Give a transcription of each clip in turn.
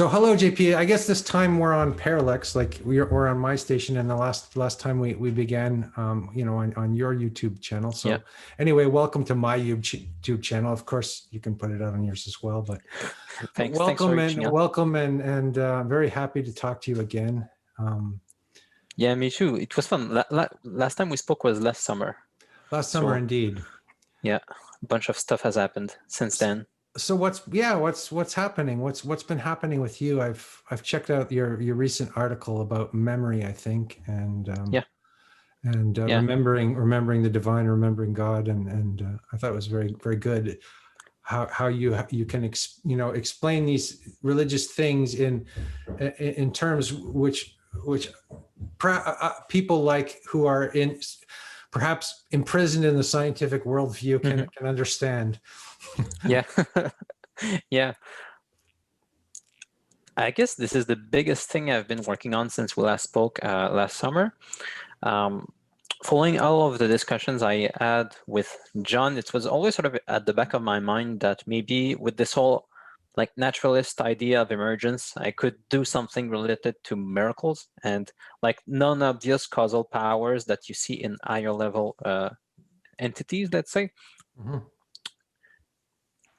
So hello, JP. I guess this time we're on Parallax, like we're on my station, and the last time we began, on your YouTube channel. So Yeah. anyway, welcome to my YouTube channel. Of course, you can put it out on yours as well. But Thanks for reaching out. welcome, and very happy to talk to you again. Yeah, me too. It was fun. Last time we spoke was last summer. Last summer, indeed. Yeah, a bunch of stuff has happened since then. So what's happening? What's been happening with you? I've checked out your recent article about memory, I think, and remembering the divine, remembering God, and I thought it was very, very good. How you can explain these religious things in terms which people like who are perhaps imprisoned in the scientific worldview can understand. Yeah. Yeah. I guess this is the biggest thing I've been working on since we last spoke last summer. Following all of the discussions I had with John, it was always sort of at the back of my mind that maybe with this whole like naturalist idea of emergence, I could do something related to miracles and like non-obvious causal powers that you see in higher level entities, let's say. Mm-hmm.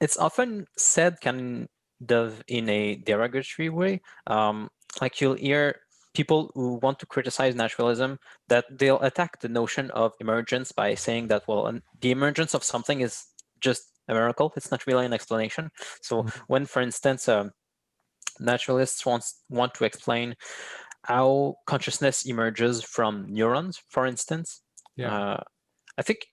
It's often said kind of in a derogatory way. Like you'll hear people who want to criticize naturalism that they'll attack the notion of emergence by saying that, well, the emergence of something is just a miracle. It's not really an explanation. So when, for instance, naturalists want to explain how consciousness emerges from neurons, for instance, I think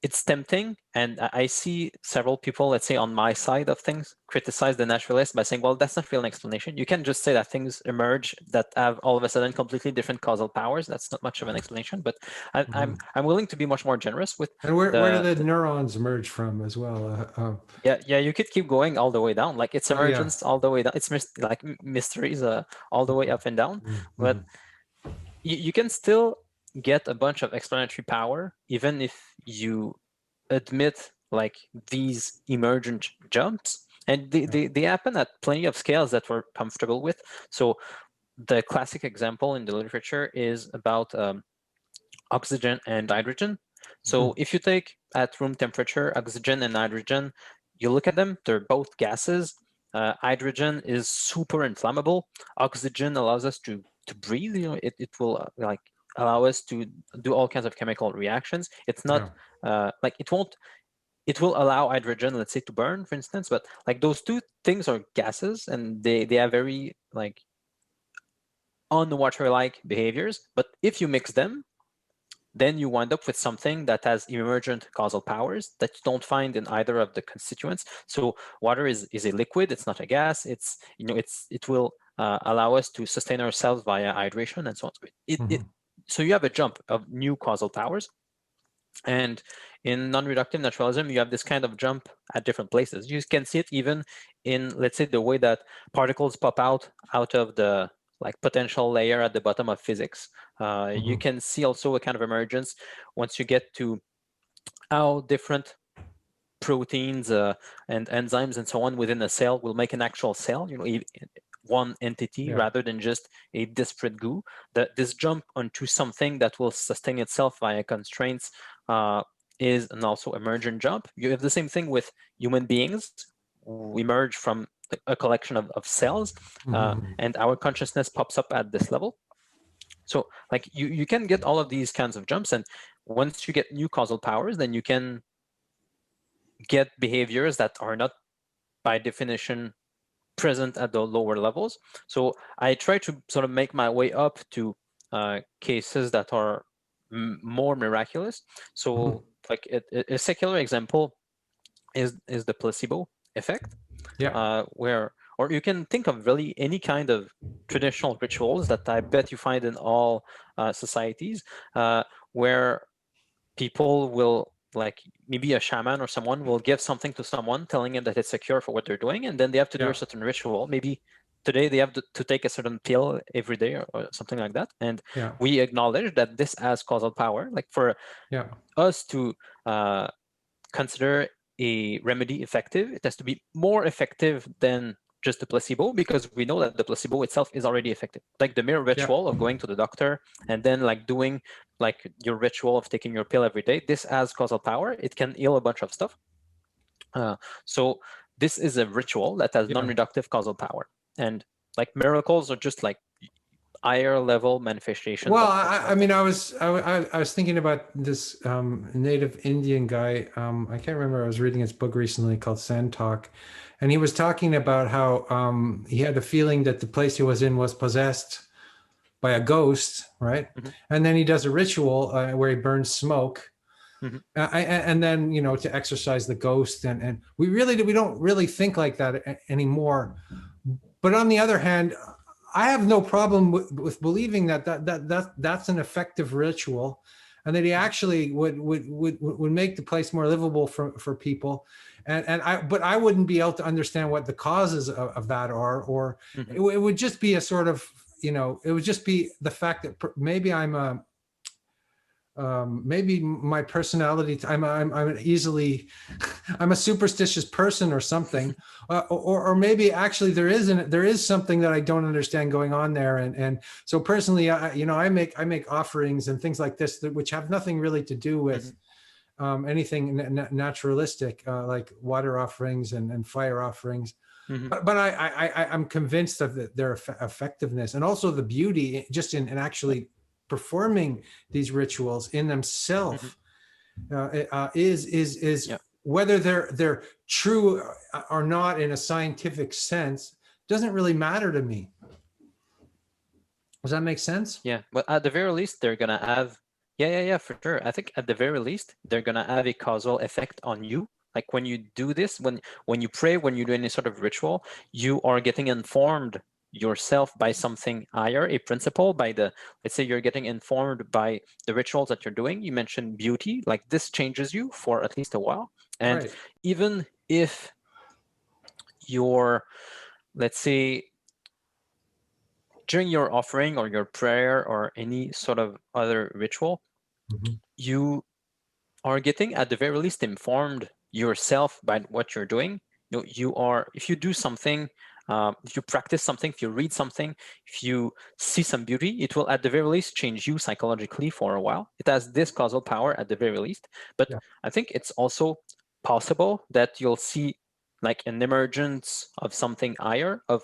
it's tempting, and I see several people, let's say on my side of things, criticize the naturalist by saying, well, that's not really an explanation. You can't just say that things emerge that have all of a sudden completely different causal powers. That's not much of an explanation, but I'm willing to be much more generous with. And where do the neurons emerge from as well? Yeah, you could keep going all the way down. Like it's emergence all the way down. It's like mysteries all the way up and down. But you can still get a bunch of explanatory power, even if you admit like these emergent jumps, and they happen at plenty of scales that we're comfortable with. So the classic example in the literature is about oxygen and hydrogen. So if you take at room temperature oxygen and hydrogen, you look at them, they're both gases. Hydrogen is super inflammable. Oxygen allows us to breathe. It will like allow us to do all kinds of chemical reactions. It's not like it will allow hydrogen, let's say, to burn, for instance, but like those two things are gases and they have very like unwater-like behaviors. But if you mix them, then you wind up with something that has emergent causal powers that you don't find in either of the constituents. So water is a liquid, it's not a gas. It will allow us to sustain ourselves via hydration and so on. So you have a jump of new causal powers. And in non-reductive naturalism, you have this kind of jump at different places. You can see it even in, let's say, the way that particles pop out of the like potential layer at the bottom of physics. You can see also a kind of emergence once you get to how different proteins and enzymes and so on within a cell will make an actual cell, one entity rather than just a disparate goo. This jump onto something that will sustain itself via constraints is an also emergent jump. You have the same thing with human beings who emerge from a collection of cells, and our consciousness pops up at this level. So like you can get all of these kinds of jumps, and once you get new causal powers, then you can get behaviors that are not by definition present at the lower levels. So I try to sort of make my way up to cases that are more miraculous. So like a secular example is the placebo effect, or you can think of really any kind of traditional rituals that I bet you find in all societies where people will, like maybe a shaman or someone will give something to someone telling them that it's a cure for what they're doing, and then they have to do a certain ritual. Maybe today they have to take a certain pill every day or something like that. And we acknowledge that this has causal power. Like for us to consider a remedy effective, it has to be more effective than just the placebo, because we know that the placebo itself is already effective. Like the mere ritual of going to the doctor and then like doing like your ritual of taking your pill every day, this has causal power. It can heal a bunch of stuff. So this is a ritual that has non-reductive causal power. And like miracles are just like higher level manifestations. Well, I mean, I was thinking about this native Indian guy. I can't remember. I was reading his book recently called Sand Talk, and he was talking about how he had a feeling that the place he was in was possessed by a ghost, right? And then he does a ritual where he burns smoke, and then to exorcise the ghost. And we don't really think like that anymore. But on the other hand, I have no problem with believing that's an effective ritual, and that he actually would make the place more livable for people. But I wouldn't be able to understand what the causes of that are, or it would just be a sort of, it would just be the fact that maybe maybe my personality, I'm a superstitious person or something, or maybe actually there is something that I don't understand going on there, and so personally, I make offerings and things like this which have nothing really to do with anything naturalistic, like water offerings and fire offerings. But I'm convinced of their effectiveness, and also the beauty just in actually performing these rituals in themselves is whether they're true or not in a scientific sense doesn't really matter to me. Does that make sense? Yeah, but at the very least, they're gonna have for sure. I think at the very least, they're gonna have a causal effect on you. Like when you do this, when you pray, when you do any sort of ritual, you are getting informed yourself by something higher, a principle, let's say you're getting informed by the rituals that you're doing. You mentioned beauty, like this changes you for at least a while. And even if you're, let's say, during your offering or your prayer or any sort of other ritual, you are getting at the very least informed yourself by what you're doing. If you do something, if you practice something, if you read something, if you see some beauty, it will at the very least change you psychologically for a while. It has this causal power at the very least. But I think it's also possible that you'll see like an emergence of something higher, of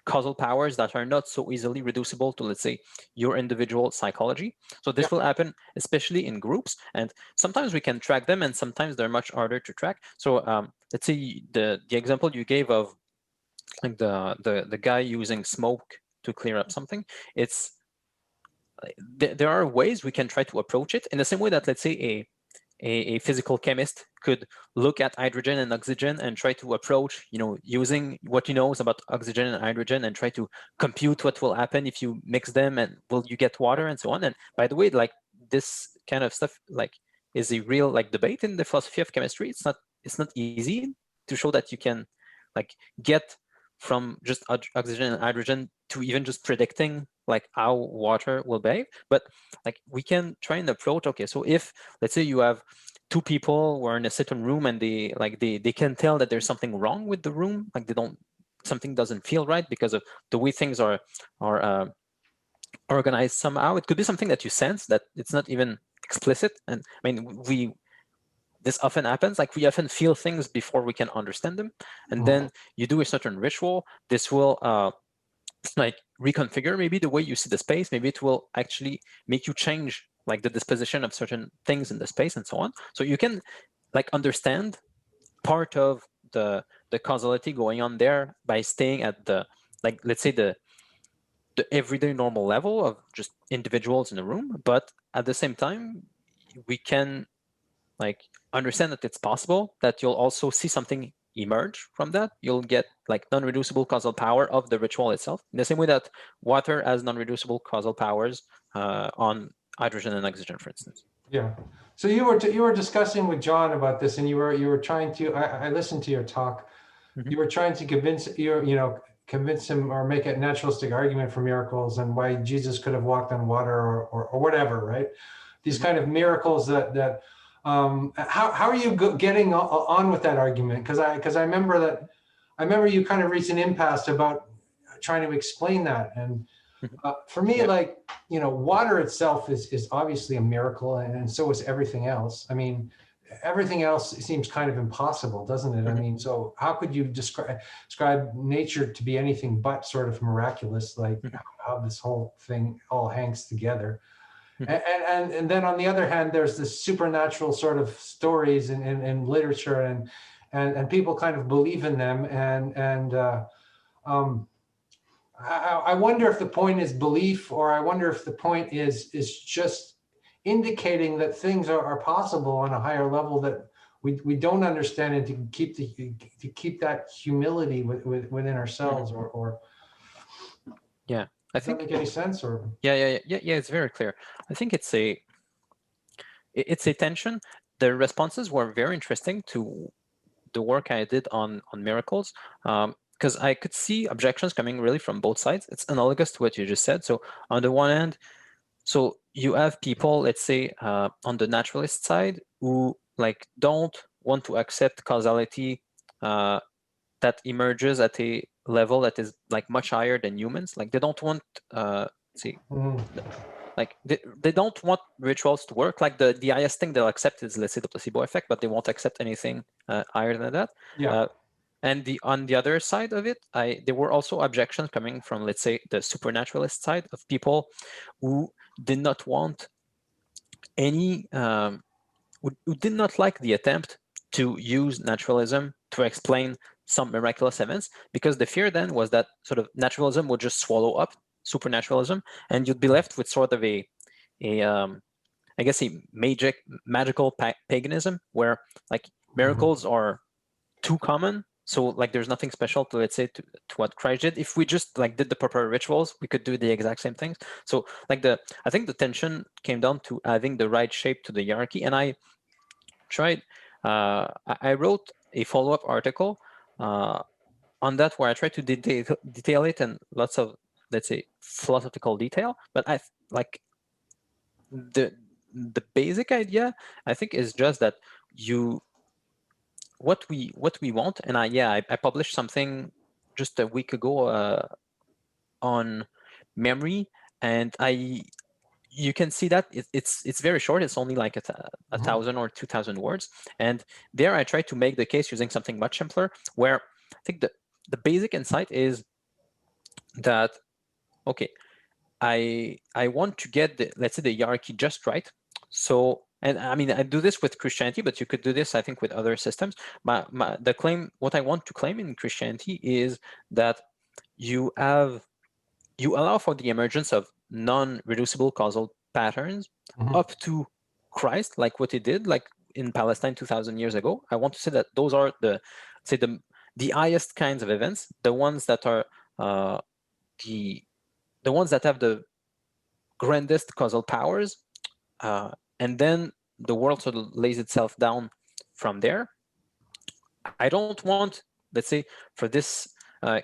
causal powers that are not so easily reducible to, let's say, your individual psychology. So this will happen especially in groups, and sometimes we can track them and sometimes they're much harder to track. So let's say the example you gave of like the guy using smoke to clear up something, it's there are ways we can try to approach it in the same way that, let's say, a physical chemist could look at hydrogen and oxygen and try to approach, using what he knows about oxygen and hydrogen and try to compute what will happen if you mix them and will you get water and so on. And by the way, like this kind of stuff like is a real like debate in the philosophy of chemistry. It's not easy to show that you can like get from just oxygen and hydrogen to even just predicting like how water will behave. But like we can try and approach, okay, so if let's say you have two people who are in a certain room and they can tell that there's something wrong with the room, like something doesn't feel right because of the way things are organized somehow. It could be something that you sense that it's not even explicit. And I mean, this often happens, like we often feel things before we can understand them. And then you do a certain ritual, this will like reconfigure maybe the way you see the space. Maybe it will actually make you change like the disposition of certain things in the space and so on. So you can like understand part of the causality going on there by staying at the, like, let's say the everyday normal level of just individuals in the room. But at the same time, we can like understand that it's possible that you'll also see something emerge from that. You'll get like non-reducible causal power of the ritual itself, in the same way that water has non-reducible causal powers on hydrogen and oxygen, for instance. Yeah. So you were discussing with John about this, and you were trying to. I listened to your talk. You were trying to convince him or make a naturalistic argument for miracles and why Jesus could have walked on water or whatever, right? These kind of miracles that. How are you getting on with that argument? Because I remember that I remember you kind of reached an impasse about trying to explain that. And for me, like, you know, water itself is obviously a miracle, and so is everything else. I mean, everything else seems kind of impossible, doesn't it? I mean, so how could you describe nature to be anything but sort of miraculous, like how this whole thing all hangs together? And then on the other hand, there's this supernatural sort of stories in literature, and people kind of believe in them, and I wonder if the point is belief, or I wonder if the point is just indicating that things are possible on a higher level that we don't understand, and to keep that humility within ourselves, or yeah. I think does that make any sense? Or yeah, it's very clear. I think it's a tension. The responses were very interesting to the work I did on miracles, because I could see objections coming really from both sides. It's analogous to what you just said. So on the one hand, so you have people, let's say, on the naturalist side, who like don't want to accept causality that emerges at a level that is like much higher than humans. Like they don't want like they don't want rituals to work. Like the highest thing they'll accept is, let's say, the placebo effect, but they won't accept anything higher than that. And on the other side of it, there were also objections coming from, let's say, the supernaturalist side of people who did not want any, who did not like the attempt to use naturalism to explain some miraculous events, because the fear then was that sort of naturalism would just swallow up supernaturalism, and you'd be left with sort of I guess a magical paganism, where like miracles are too common. So like there's nothing special to, let's say, to what Christ did. If we just like did the proper rituals, we could do the exact same things. So like I think the tension came down to having the right shape to the hierarchy. And I tried, I wrote a follow-up article on that, where I tried to detail it in lots of, let's say, philosophical detail. But I like the basic idea, I think, is just that what we want. And I published something just a week ago on memory, and you can see that it's very short. It's only like a 1,000 or 2,000 words, and there I try to make the case using something much simpler, where I think the basic insight is that, okay, I want to get let's say, the hierarchy just right. So, and I mean, I do this with Christianity, but you could do this, I think, with other systems. What I want to claim in Christianity is that you allow for the emergence of non-reducible causal patterns up to Christ, like what he did, like in Palestine 2,000 years ago. I want to say that those are the highest kinds of events, the ones that are the ones that have the grandest causal powers, and then the world sort of lays itself down from there. I don't want, let's say, for this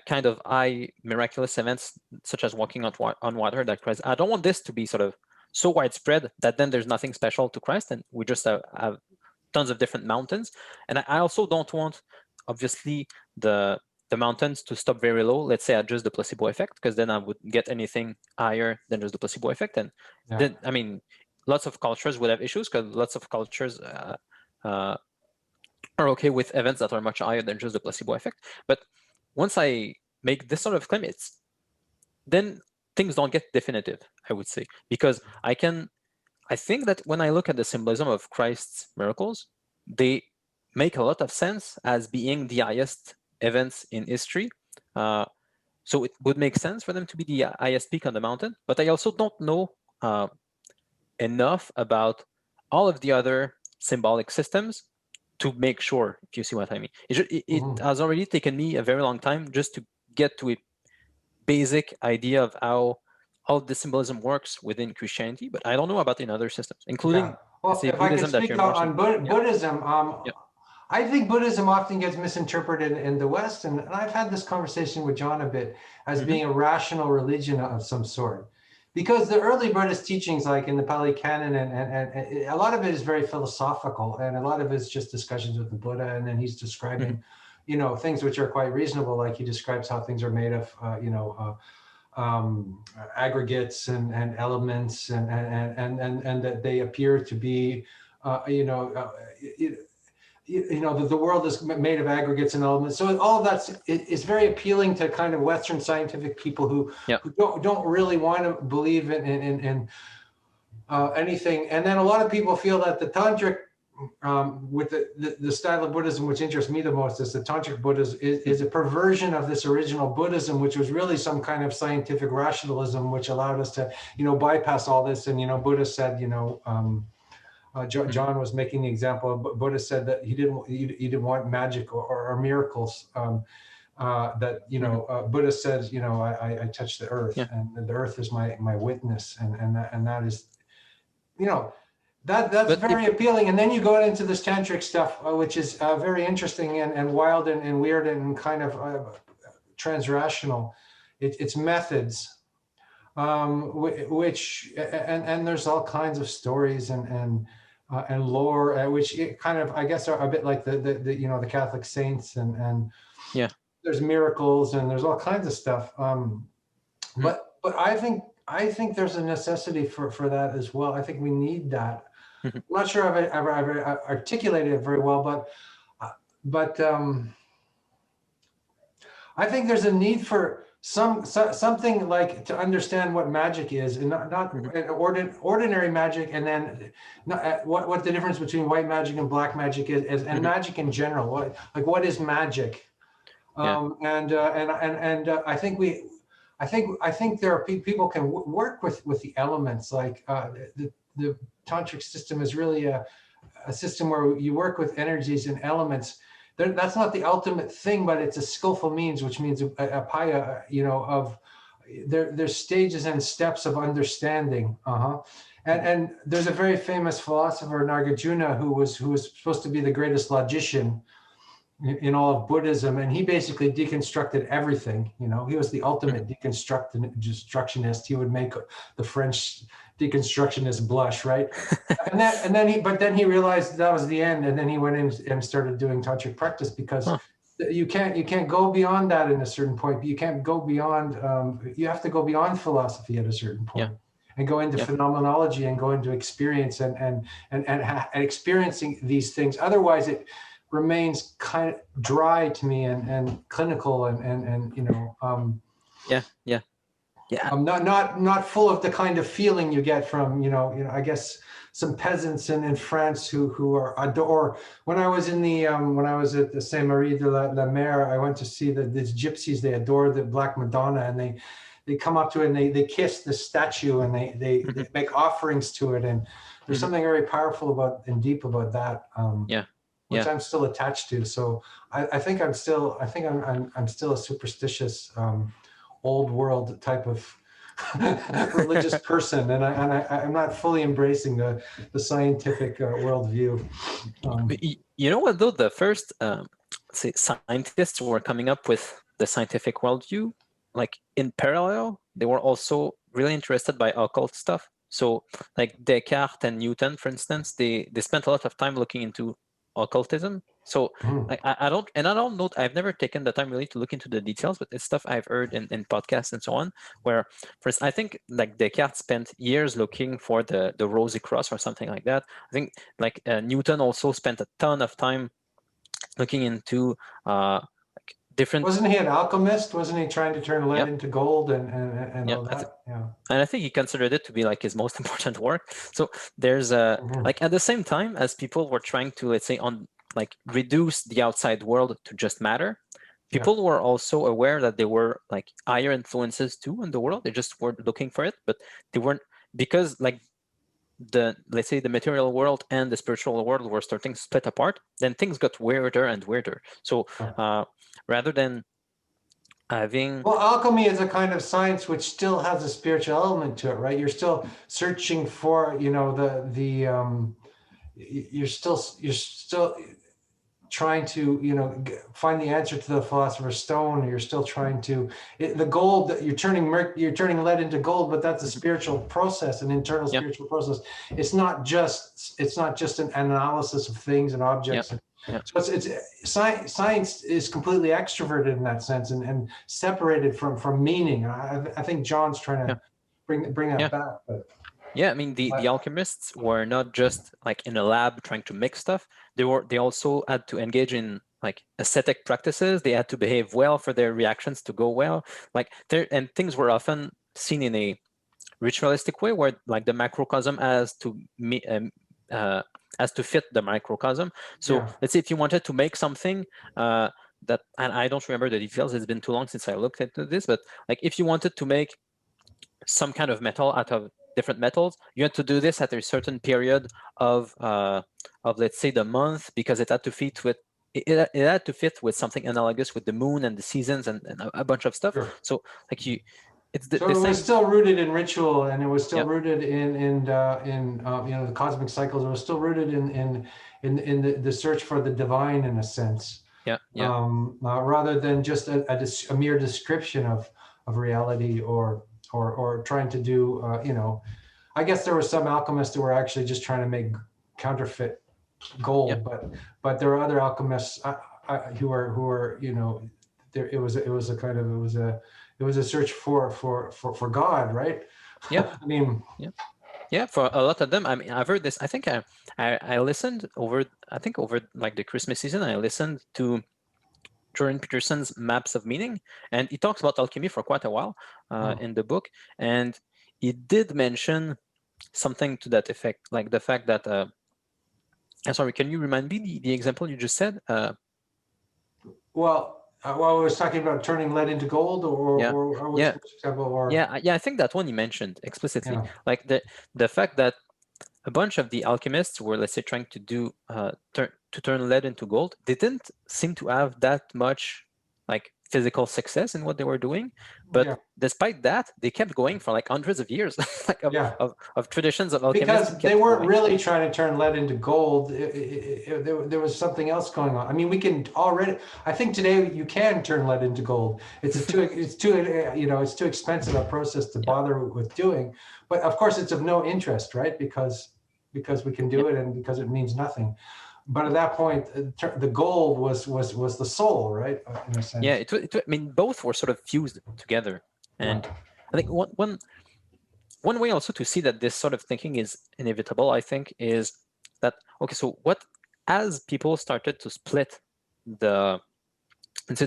kind of high miraculous events, such as walking on water, that Christ, I don't want this to be sort of so widespread that then there's nothing special to Christ, and we just have tons of different mountains. And I also don't want, obviously, the mountains to stop very low, let's say at just the placebo effect, because then I would get anything higher than just the placebo effect. And then, I mean, lots of cultures would have issues, because lots of cultures are okay with events that are much higher than just the placebo effect. But once I make this sort of claim, then things don't get definitive, I would say, because I think that when I look at the symbolism of Christ's miracles, they make a lot of sense as being the highest events in history. So it would make sense for them to be the highest peak on the mountain. But I also don't know enough about all of the other symbolic systems to make sure, if you see what I mean. It has already taken me a very long time just to get to a basic idea of how all the symbolism works within Christianity, but I don't know about in other systems, including well, if I could speak on Buddhism, I think Buddhism often gets misinterpreted in the West, and I've had this conversation with John a bit, as being a rational religion of some sort. Because the early Buddhist teachings, like in the Pali Canon, and a lot of it is very philosophical, and a lot of it is just discussions with the Buddha, and then he's describing, things which are quite reasonable, like he describes how things are made of, aggregates and elements, and that they appear to be, the world is made of aggregates and elements. So all of that is very appealing to kind of Western scientific people who don't really want to believe in anything. And then a lot of people feel that the tantric, with the style of Buddhism which interests me the most, is the tantric Buddhism is a perversion of this original Buddhism, which was really some kind of scientific rationalism, which allowed us to bypass all this. And Buddha said, John was making the example. Buddha said that he didn't want magic or miracles. Buddha says, I touch the earth, and the earth is my witness, and that is, that's very appealing. And then you go into this tantric stuff, which is very interesting and wild and weird and kind of transrational. It's methods, which and there's all kinds of stories and lore, which kind of, I guess, are a bit like the Catholic saints and there's miracles and there's all kinds of stuff. But I think there's a necessity for that as well. I think we need that. I'm not sure I've ever articulated it very well, but I think there's a need for something like to understand what magic is, and not ordinary magic, and then what the difference between white magic and black magic is, and magic in general. What is magic? And I think there are people can work with the elements. Like the tantric system is really a system where you work with energies and elements. That's not the ultimate thing, but it's a skillful means, which means a paya, of there's stages and steps of understanding. And there's a very famous philosopher, Nagarjuna, who was supposed to be the greatest logician in all of Buddhism, and he basically deconstructed everything. He was the ultimate deconstructionist. He would make the French deconstructionists blush, right? But then he realized that was the end, and then he went in and started doing tantric practice, because you can't go beyond that in a certain point. You can't go beyond. You have to go beyond philosophy at a certain point, and go into phenomenology and go into experience and experiencing these things. Otherwise, it remains kind of dry to me and clinical and not full of the kind of feeling you get from I guess some peasants in France who are adore. When I was at the Saint Marie de la Mer, I went to see these gypsies. They adore the Black Madonna, and they come up to it and they kiss the statue, and they make offerings to it, and there's something very powerful and deep about that. Which I'm still attached to. So I think I'm still a superstitious, old world type of religious person, and I'm not fully embracing the scientific worldview. You know what though? The first say scientists were coming up with the scientific worldview, like in parallel, they were also really interested by occult stuff. So like Descartes and Newton, for instance, they spent a lot of time looking into occultism. So I don't know, I've never taken the time really to look into the details, but it's stuff I've heard in podcasts and so on, where first I think like Descartes spent years looking for the Rosy Cross or something like that. I think like Newton also spent a ton of time looking into different. Wasn't he an alchemist? Wasn't he trying to turn lead into gold and all that? And I think he considered it to be like his most important work. So there's like at the same time as people were trying to, let's say, reduce the outside world to just matter, people were also aware that there were like higher influences too in the world. They just weren't looking for it, but they weren't, because like let's say the material world and the spiritual world were starting to split apart, then things got weirder and weirder. So rather than having... Well, alchemy is a kind of science which still has a spiritual element to it, right? You're still searching for, you're still trying to, find the answer to the philosopher's stone. You're still trying to, the gold that you're turning lead into gold, but that's a spiritual process, an internal spiritual process. It's not just an analysis of things and objects. Yeah. So it's science is completely extroverted in that sense and separated from meaning. I think John's trying to bring that back. But yeah, I mean the alchemists were not just like in a lab trying to make stuff. They also had to engage in like ascetic practices. They had to behave well for their reactions to go well. Like and things were often seen in a ritualistic way, where like the macrocosm has to fit the microcosm. So let's say if you wanted to make something that, and I don't remember the details, it's been too long since I looked into this, but like if you wanted to make some kind of metal out of different metals, you had to do this at a certain period of let's say the month, because it had to fit with something analogous with the moon and the seasons and a bunch of stuff. So like it's so it was still rooted in ritual, and it was still rooted in the cosmic cycles. It was still rooted in the search for the divine, in a sense. Rather than just a mere description of reality or trying to do I guess there were some alchemists who were actually just trying to make counterfeit gold, but there are other alchemists who are there. It was a search for God, right? Yeah. I mean, yeah, for a lot of them. I mean, I've heard this. I think I listened over like the Christmas season. I listened to Jordan Peterson's Maps of Meaning, and he talks about alchemy for quite a while in the book, and he did mention something to that effect, like the fact that sorry, can you remind me the example you just said? Well, I was talking about turning lead into gold, or which example, or I think that one he mentioned explicitly, like the fact that a bunch of the alchemists were, let's say, trying to do to turn lead into gold. They didn't seem to have that much like physical success in what they were doing, but despite that, they kept going for like hundreds of years, like of traditions of alchemists. Because they weren't really trying to turn lead into gold. There was something else going on. I mean, we can already. I think today you can turn lead into gold. It's too expensive a process to bother with doing. But of course, it's of no interest, right? Because we can do it, and because it means nothing. But at that point, the gold was the soul, right? In a sense. Yeah, I mean, both were sort of fused together, and I think one way also to see that this sort of thinking is inevitable, I think, is that so as people started to split the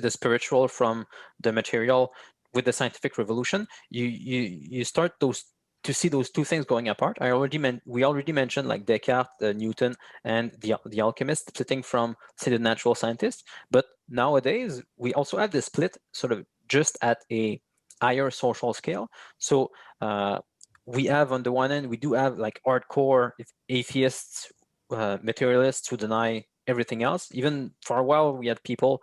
spiritual from the material with the scientific revolution, you start to see those two things going apart. We already mentioned like Descartes, Newton, and the alchemist splitting from, say, the natural scientists. But nowadays we also have this split sort of just at a higher social scale. So we have, on the one end, we do have like hardcore atheists, materialists who deny everything else. Even for a while, we had people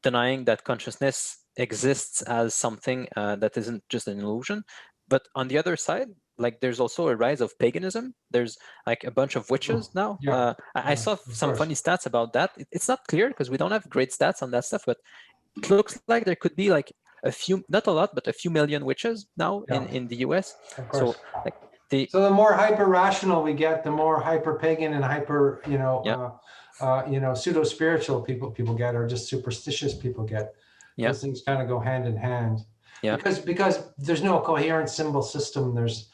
denying that consciousness exists as something that isn't just an illusion. But on the other side, like there's also a rise of paganism. There's like a bunch of witches now. I saw some funny stats about that. It's not clear because we don't have great stats on that stuff, but it looks like there could be like a few, not a lot, but a few million witches now in the US. So like so the more hyper rational we get, the more hyper pagan and hyper pseudo spiritual people get, or just superstitious people get. Those things kind of go hand in hand. Because there's no coherent symbol system. There's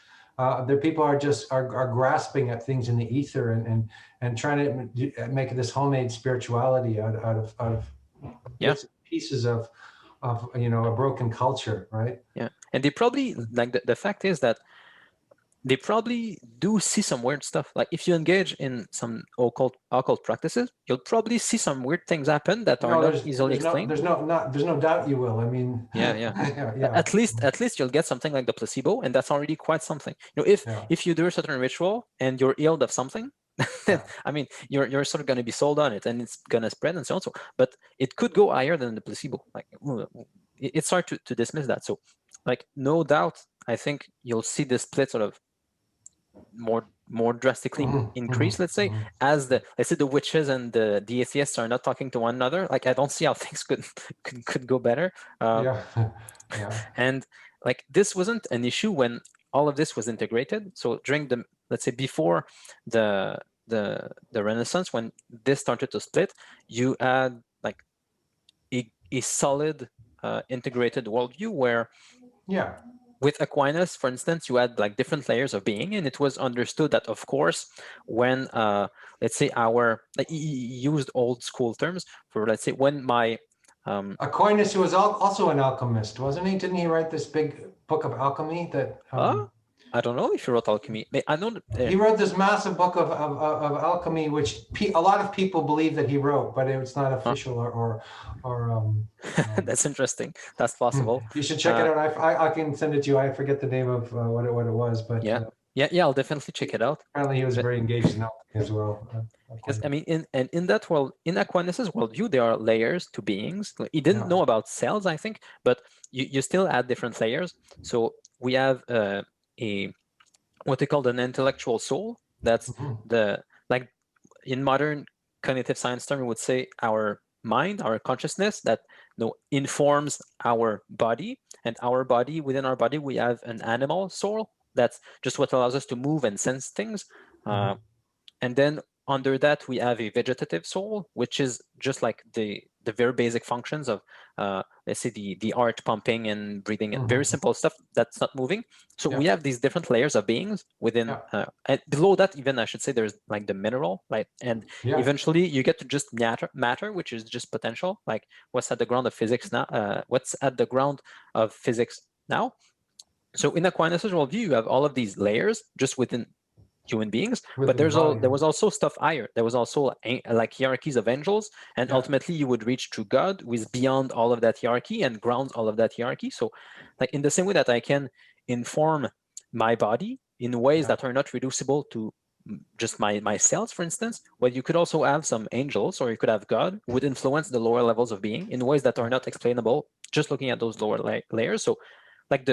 people are just grasping at things in the ether and trying to make this homemade spirituality out of pieces of a broken culture, right? And they probably, like, the fact is that they probably do see some weird stuff. Like if you engage in some occult practices, you'll probably see some weird things happen that are not easily explained. There's no doubt you will. I mean, At least you'll get something like the placebo, and that's already quite something. If you do a certain ritual and you're healed of something, then I mean you're sort of going to be sold on it, and it's going to spread and so on. So, but it could go higher than the placebo. Like it's hard to dismiss that. So, like no doubt, I think you'll see this split sort of more drastically increase, let's say, as the witches and the atheists are not talking to one another. Like I don't see how things could go better. And like this wasn't an issue when all of this was integrated. So during let's say before the the Renaissance, when this started to split, you had like a solid integrated worldview where with Aquinas, for instance, you had like different layers of being, and it was understood that, of course, when let's say he used old school terms for, let's say, when my Aquinas, who was also an alchemist, wasn't he? Didn't he write this big book of alchemy that? I don't know if he wrote alchemy. I know he wrote this massive book of alchemy, which a lot of people believe that he wrote, but it's not official or That's interesting. That's possible. You should check it out. I can send it to you. I forget the name of what it was, but yeah, I'll definitely check it out. Apparently, he was very engaged in alchemy as well. Because I mean, in that world, in Aquinas' worldview, there are layers to beings. He didn't know about cells, I think, but you still add different layers. So we have what they call an intellectual soul. That's like in modern cognitive science term, we would say our mind, our consciousness that informs our body, and our body, within our body, we have an animal soul. That's just what allows us to move and sense things. And then under that, we have a vegetative soul, which is just like the very basic functions of, let's say, the heart pumping and breathing and very simple stuff that's not moving. So we have these different layers of beings within, and below that, even I should say, there's like the mineral, right? And eventually you get to just matter, which is just potential, like what's at the ground of physics now, what's at the ground of physics now. So in Aquinas' worldview, you have all of these layers just within human beings, but there was also stuff higher. There was also like hierarchies of angels, and ultimately you would reach to God, who is beyond all of that hierarchy and grounds all of that hierarchy. So like in the same way that I can inform my body in ways that are not reducible to just my cells, for instance, well, you could also have some angels, or you could have God, who would influence the lower levels of being in ways that are not explainable just looking at those lower layers. So like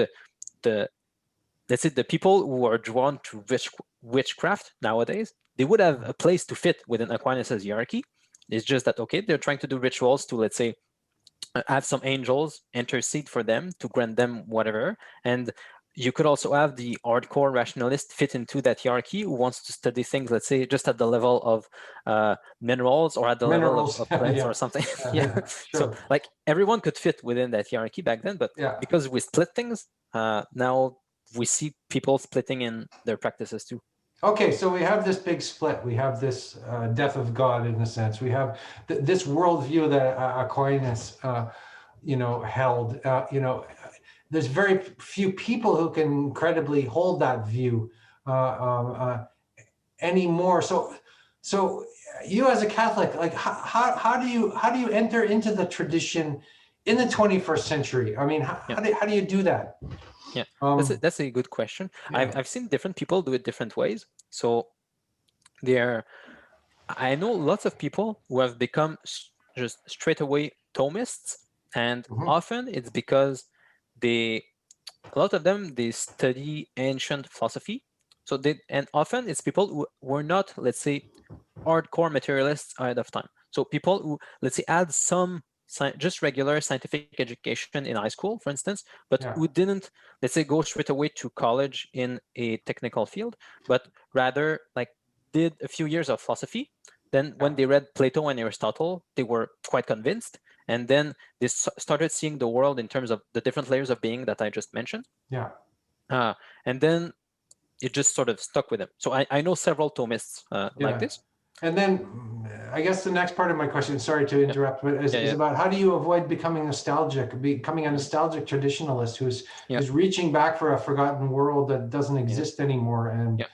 let's say the people who are drawn to witchcraft nowadays, they would have a place to fit within Aquinas' hierarchy. It's just that, okay, they're trying to do rituals to, let's say, have some angels intercede for them to grant them whatever. And you could also have the hardcore rationalist fit into that hierarchy who wants to study things, let's say, just at the level of minerals or at the level of plants or something. Sure. So like everyone could fit within that hierarchy back then, but because we split things, now we see people splitting in their practices too. Okay, so we have this big split. We have this death of God, in a sense. We have this worldview that Aquinas, held. There's very few people who can credibly hold that view anymore. So you as a Catholic, like how do you enter into the tradition in the 21st century? I mean, how do you do that? Yeah, that's a good question. I've seen different people do it different ways. So I know lots of people who have become just straight away Thomists, and often it's because a lot of them, they study ancient philosophy. So and often it's people who were not, let's say, hardcore materialists ahead of time. So people who, let's say, had some just regular scientific education in high school, for instance, but who didn't, let's say, go straight away to college in a technical field, but rather like did a few years of philosophy. Then when they read Plato and Aristotle, they were quite convinced. And then they started seeing the world in terms of the different layers of being that I just mentioned. And then it just sort of stuck with them. So I know several Thomists like this. And then I guess the next part of my question, sorry to interrupt, but is about how do you avoid becoming becoming a nostalgic traditionalist who's reaching back for a forgotten world that doesn't exist anymore? And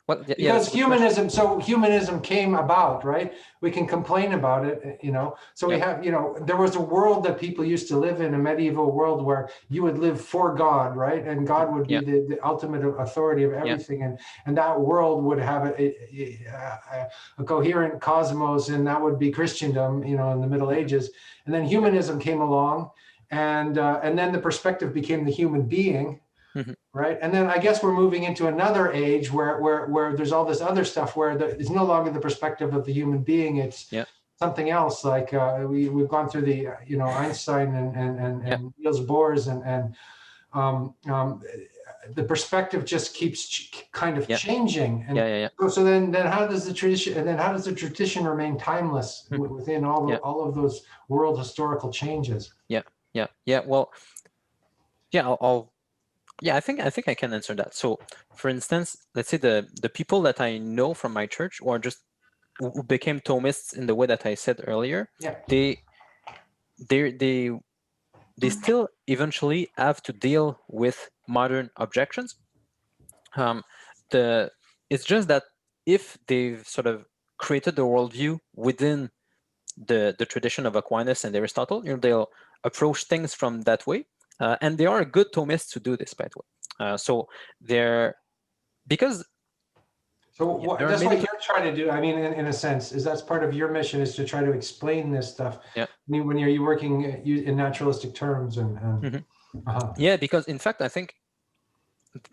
well, because humanism came about, right? We can complain about it, So we have, there was a world that people used to live in, a medieval world where you would live for God, right? And God would be the ultimate authority of everything, and that world would have a coherent cosmos, and that would be Christendom, in the Middle Ages. And then humanism came along, and then the perspective became the human being. Right, and then I guess we're moving into another age where there's all this other stuff where it's no longer the perspective of the human being; it's something else. Like we've gone through the Einstein and Niels Bohr's and the perspective just keeps kind of changing. And yeah. so then how does the tradition remain timeless within all of those world historical changes? Yeah. Well, I think I can answer that. So, for instance, let's say the people that I know from my church, or just who became Thomists in the way that I said earlier, they still eventually have to deal with modern objections. It's just that if they've sort of created a worldview within the tradition of Aquinas and Aristotle, they'll approach things from that way. And they are good Thomists to do this, by the way. So they're because. So that's what you're trying to do. I mean, in a sense, that's part of your mission, is to try to explain this stuff. Yeah. I mean, when you're working in naturalistic terms and. Yeah, because in fact, I think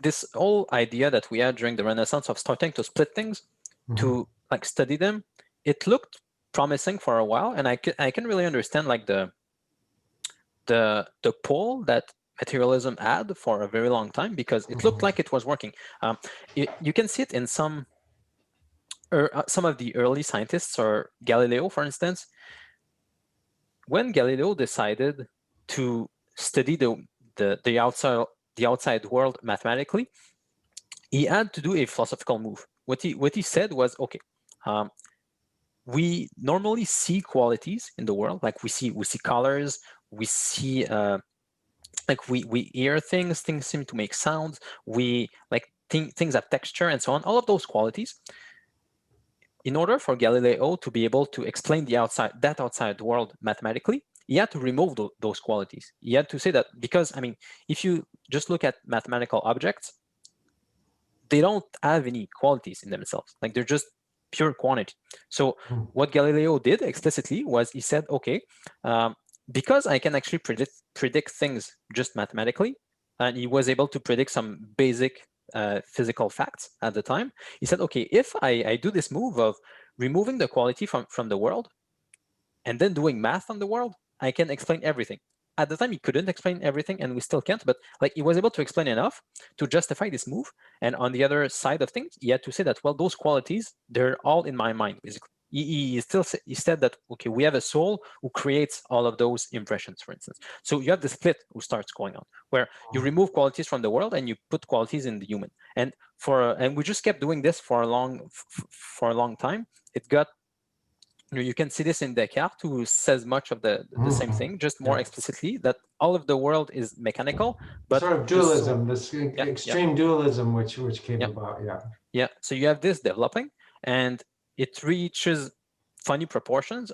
this whole idea that we had during the Renaissance of starting to split things, to like study them, it looked promising for a while, and I can really understand like the pull that materialism had for a very long time, because it looked like it was working. You can see it in some of the early scientists, or Galileo, for instance. When Galileo decided to study the outside world mathematically, he had to do a philosophical move. What he said was, okay, we normally see qualities in the world, like we see colors, we see like we hear things seem to make sounds, we like things have texture and so on, all of those qualities. In order for Galileo to be able to explain that outside world mathematically, he had to remove those qualities. He had to say that, because, I mean, if you just look at mathematical objects, they don't have any qualities in themselves. Like, they're just pure quantity. So what Galileo did explicitly was he said, okay, because I can actually predict things just mathematically, and he was able to predict some basic physical facts at the time. He said, okay, if I do this move of removing the quality from the world and then doing math on the world, I can explain everything. At the time, he couldn't explain everything, and we still can't, but like he was able to explain enough to justify this move. And on the other side of things, he had to say that, well, those qualities, they're all in my mind, basically. He said that, okay, we have a soul who creates all of those impressions, for instance. So you have the split who starts going on, where you remove qualities from the world and you put qualities in the human. And we just kept doing this for a long time. It got, you can see this in Descartes, who says much of the same thing, just more explicitly, that all of the world is mechanical, but sort of dualism, this extreme dualism which came about. Yeah. So you have this developing, and it reaches funny proportions.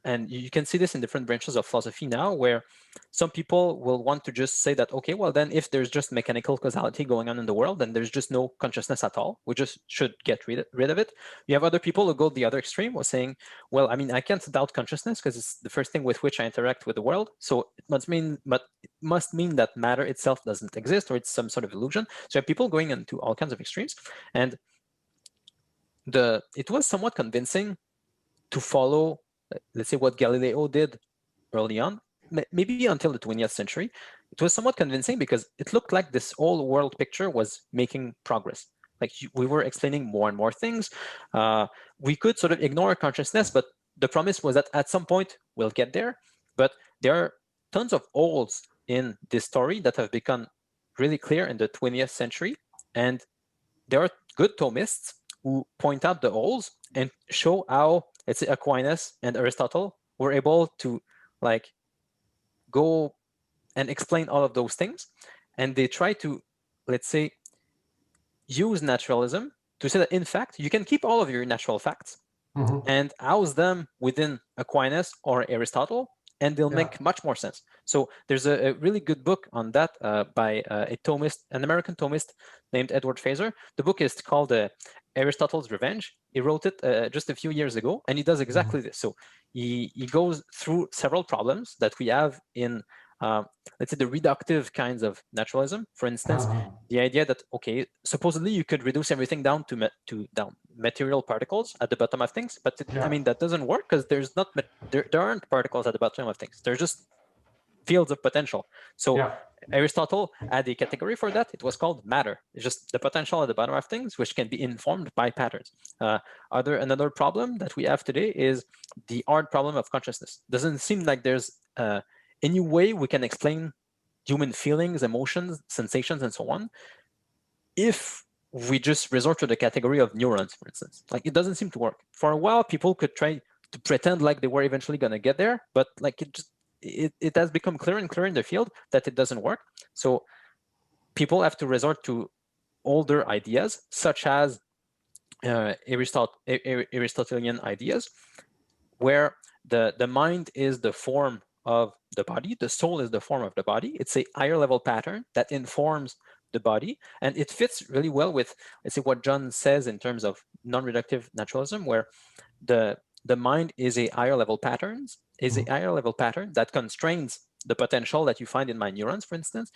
And you can see this in different branches of philosophy now, where some people will want to just say that, okay, well, then if there's just mechanical causality going on in the world, then there's just no consciousness at all. We just should get rid of it. You have other people who go the other extreme, was saying, well, I mean, I can't doubt consciousness because it's the first thing with which I interact with the world. So it must mean that matter itself doesn't exist, or it's some sort of illusion. So you have people going into all kinds of extremes. And it was somewhat convincing to follow, let's say, what Galileo did early on, maybe until the 20th century. It was somewhat convincing because it looked like this whole world picture was making progress. Like, we were explaining more and more things. We could sort of ignore consciousness, but the promise was that at some point we'll get there. But there are tons of holes in this story that have become really clear in the 20th century. And there are good Thomists who point out the holes and show how, let's say, Aquinas and Aristotle were able to like go and explain all of those things. And they try to, let's say, use naturalism to say that, in fact, you can keep all of your natural facts and house them within Aquinas or Aristotle, and they'll make much more sense. So there's a really good book on that by an American Thomist named Edward Feser. The book is called Aristotle's Revenge. He wrote it just a few years ago, and he does exactly this. So he goes through several problems that we have in, let's say, the reductive kinds of naturalism. For instance, the idea that, okay, supposedly you could reduce everything down to material particles at the bottom of things, but I mean, that doesn't work, because there aren't particles at the bottom of things. They're just fields of potential. So Aristotle had a category for that. It was called matter. It's just the potential at the bottom of things, which can be informed by patterns. Another problem that we have today is the hard problem of consciousness. Doesn't seem like there's any way we can explain human feelings, emotions, sensations, and so on, if we just resort to the category of neurons, for instance. Like, it doesn't seem to work. For a while, people could try to pretend like they were eventually going to get there, but like it has become clearer and clearer in the field that it doesn't work. So people have to resort to older ideas, such as Aristotelian ideas, where the mind is the form of the body, the soul is the form of the body. It's a higher level pattern that informs the body, and it fits really well with, let's say, what John says in terms of non-reductive naturalism, where the mind is a higher level pattern that constrains the potential that you find in my neurons, for instance.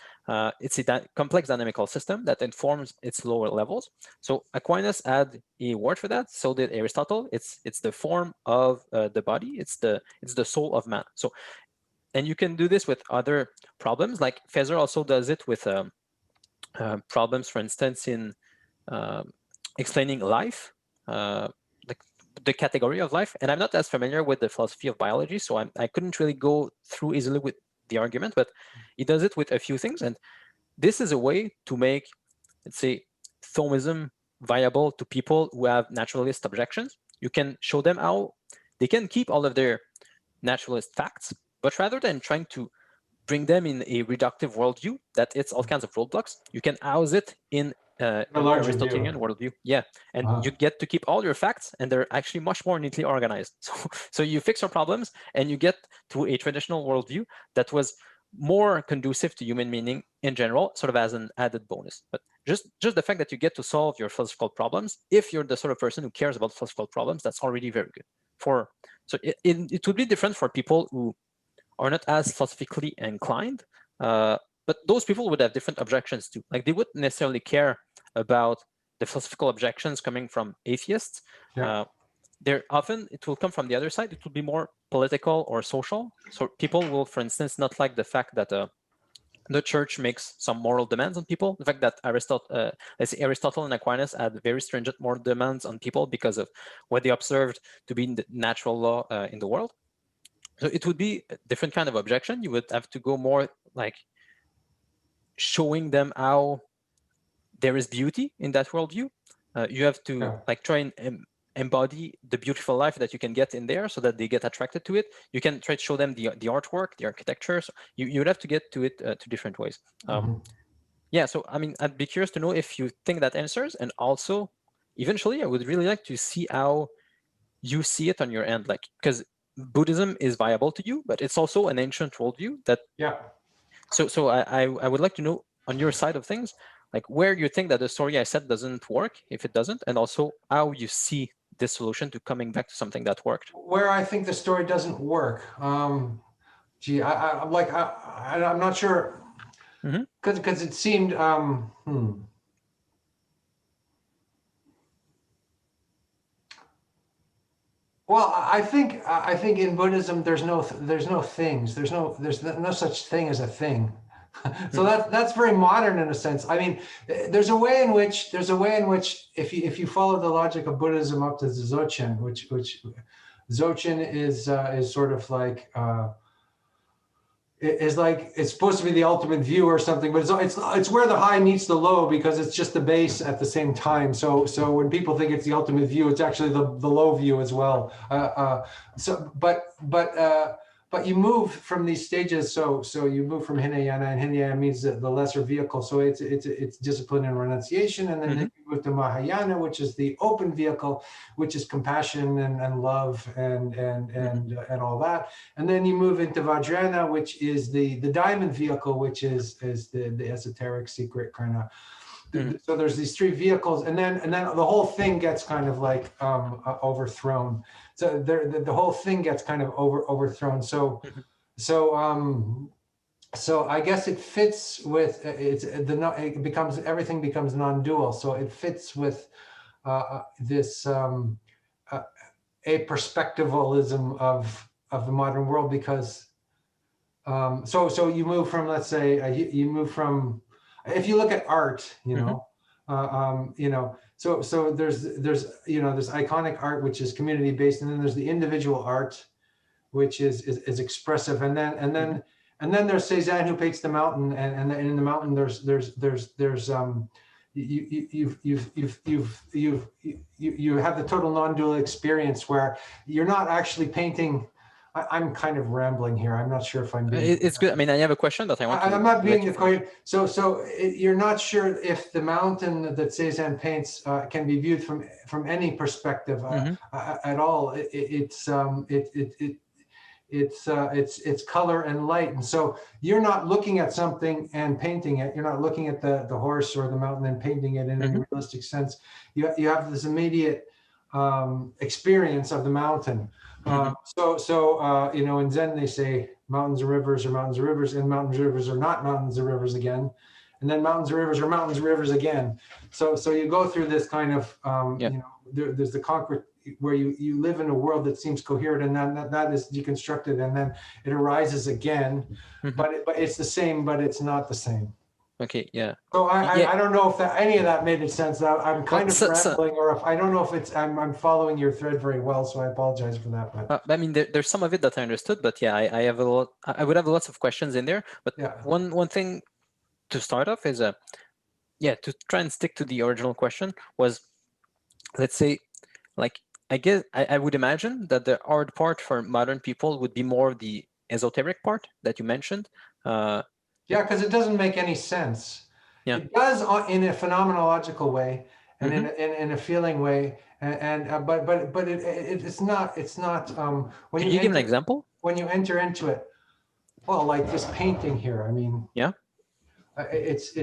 It's a complex dynamical system that informs its lower levels. So Aquinas had a word for that. So did Aristotle. It's the form of the body. It's the soul of man. So, and you can do this with other problems. Like Feser also does it with problems, for instance, in explaining life, like the category of life. And I'm not as familiar with the philosophy of biology, so I couldn't really go through easily with the argument, but he does it with a few things. And this is a way to make, let's say, Thomism viable to people who have naturalist objections. You can show them how they can keep all of their naturalist facts, but rather than trying to bring them in a reductive worldview that it's all kinds of roadblocks, you can house it in a more Aristotelian worldview. Yeah, and you get to keep all your facts, and they're actually much more neatly organized. So you fix your problems, and you get to a traditional worldview that was more conducive to human meaning in general, sort of as an added bonus. But just the fact that you get to solve your philosophical problems, if you're the sort of person who cares about philosophical problems, that's already very good. So it would be different for people who are not as philosophically inclined, but those people would have different objections too. Like, they wouldn't necessarily care about the philosophical objections coming from atheists. Yeah. They're often, it will come from the other side. It will be more political or social. So people will, for instance, not like the fact that the church makes some moral demands on people. The fact that Aristotle and Aquinas had very stringent moral demands on people because of what they observed to be the natural law in the world. So it would be a different kind of objection. You would have to go more like showing them how there is beauty in that worldview. You have to like try and embody the beautiful life that you can get in there so that they get attracted to it. You can try to show them the artwork, the architecture. So you would have to get to it two different ways. Yeah, so I mean, I'd be curious to know if you think that answers, and also eventually I would really like to see how you see it on your end, like, because Buddhism is viable to you, but it's also an ancient worldview that. Yeah. So I would like to know on your side of things, like, where you think that the story I said doesn't work, if it doesn't, and also how you see this solution to coming back to something that worked. Where I think the story doesn't work. Gee, I'm like, I'm not sure, because it seemed. Well, I think in Buddhism there's no things. There's no such thing as a thing. So that's very modern in a sense. I mean, there's a way in which if you follow the logic of Buddhism up to the Dzogchen, which Dzogchen is sort of like it's supposed to be the ultimate view or something, but it's where the high meets the low, because it's just the base at the same time. So when people think it's the ultimate view, it's actually the low view as well. But you move from these stages. So you move from Hinayana, and Hinayana means the lesser vehicle. So it's discipline and renunciation, and then you move to Mahayana, which is the open vehicle, which is compassion and love and all that. And then you move into Vajrayana, which is the diamond vehicle, which is the esoteric secret kind of. So there's these three vehicles, and then the whole thing gets kind of like overthrown. So the whole thing gets kind of overthrown. So I guess it fits with everything becomes non-dual. So it fits with this a perspectivalism of the modern world, because So you move from, let's say, you move from, if you look at art, so there's this iconic art which is community based, and then there's the individual art which is expressive, and then there's Cézanne who paints the mountain, and in the mountain there's you have the total non-dual experience where you're not actually painting. I'm kind of rambling here. I'm not sure if I'm being. It's good. I mean, I have a question that I want to. I'm not being quite. So you're not sure if the mountain that Cézanne paints can be viewed from any perspective at all. It's color and light, and so you're not looking at something and painting it. You're not looking at the horse or the mountain and painting it in a realistic sense. You have this immediate experience of the mountain. In Zen they say mountains and rivers are mountains and rivers, and mountains and rivers are not mountains and rivers again, and then mountains and rivers are mountains and rivers again. So you go through this kind of there's the concrete where you live in a world that seems coherent, and then that is deconstructed, and then it arises again, but it's the same, but it's not the same. Okay, yeah. So I don't know if any of that made any sense. I'm kind of rambling, or if I don't know if it's I'm following your thread very well, so I apologize for that. But I mean, there's some of it that I understood, but yeah, I have a lot. I would have lots of questions in there. But one thing to start off is to try and stick to the original question was, let's say, like I guess I would imagine that the hard part for modern people would be more the esoteric part that you mentioned. Yeah, because it doesn't make any sense. Yeah. It does in a phenomenological way and in a feeling way, but it's not. When Can you give an example? When you enter into it, well, like this painting here. I mean, it's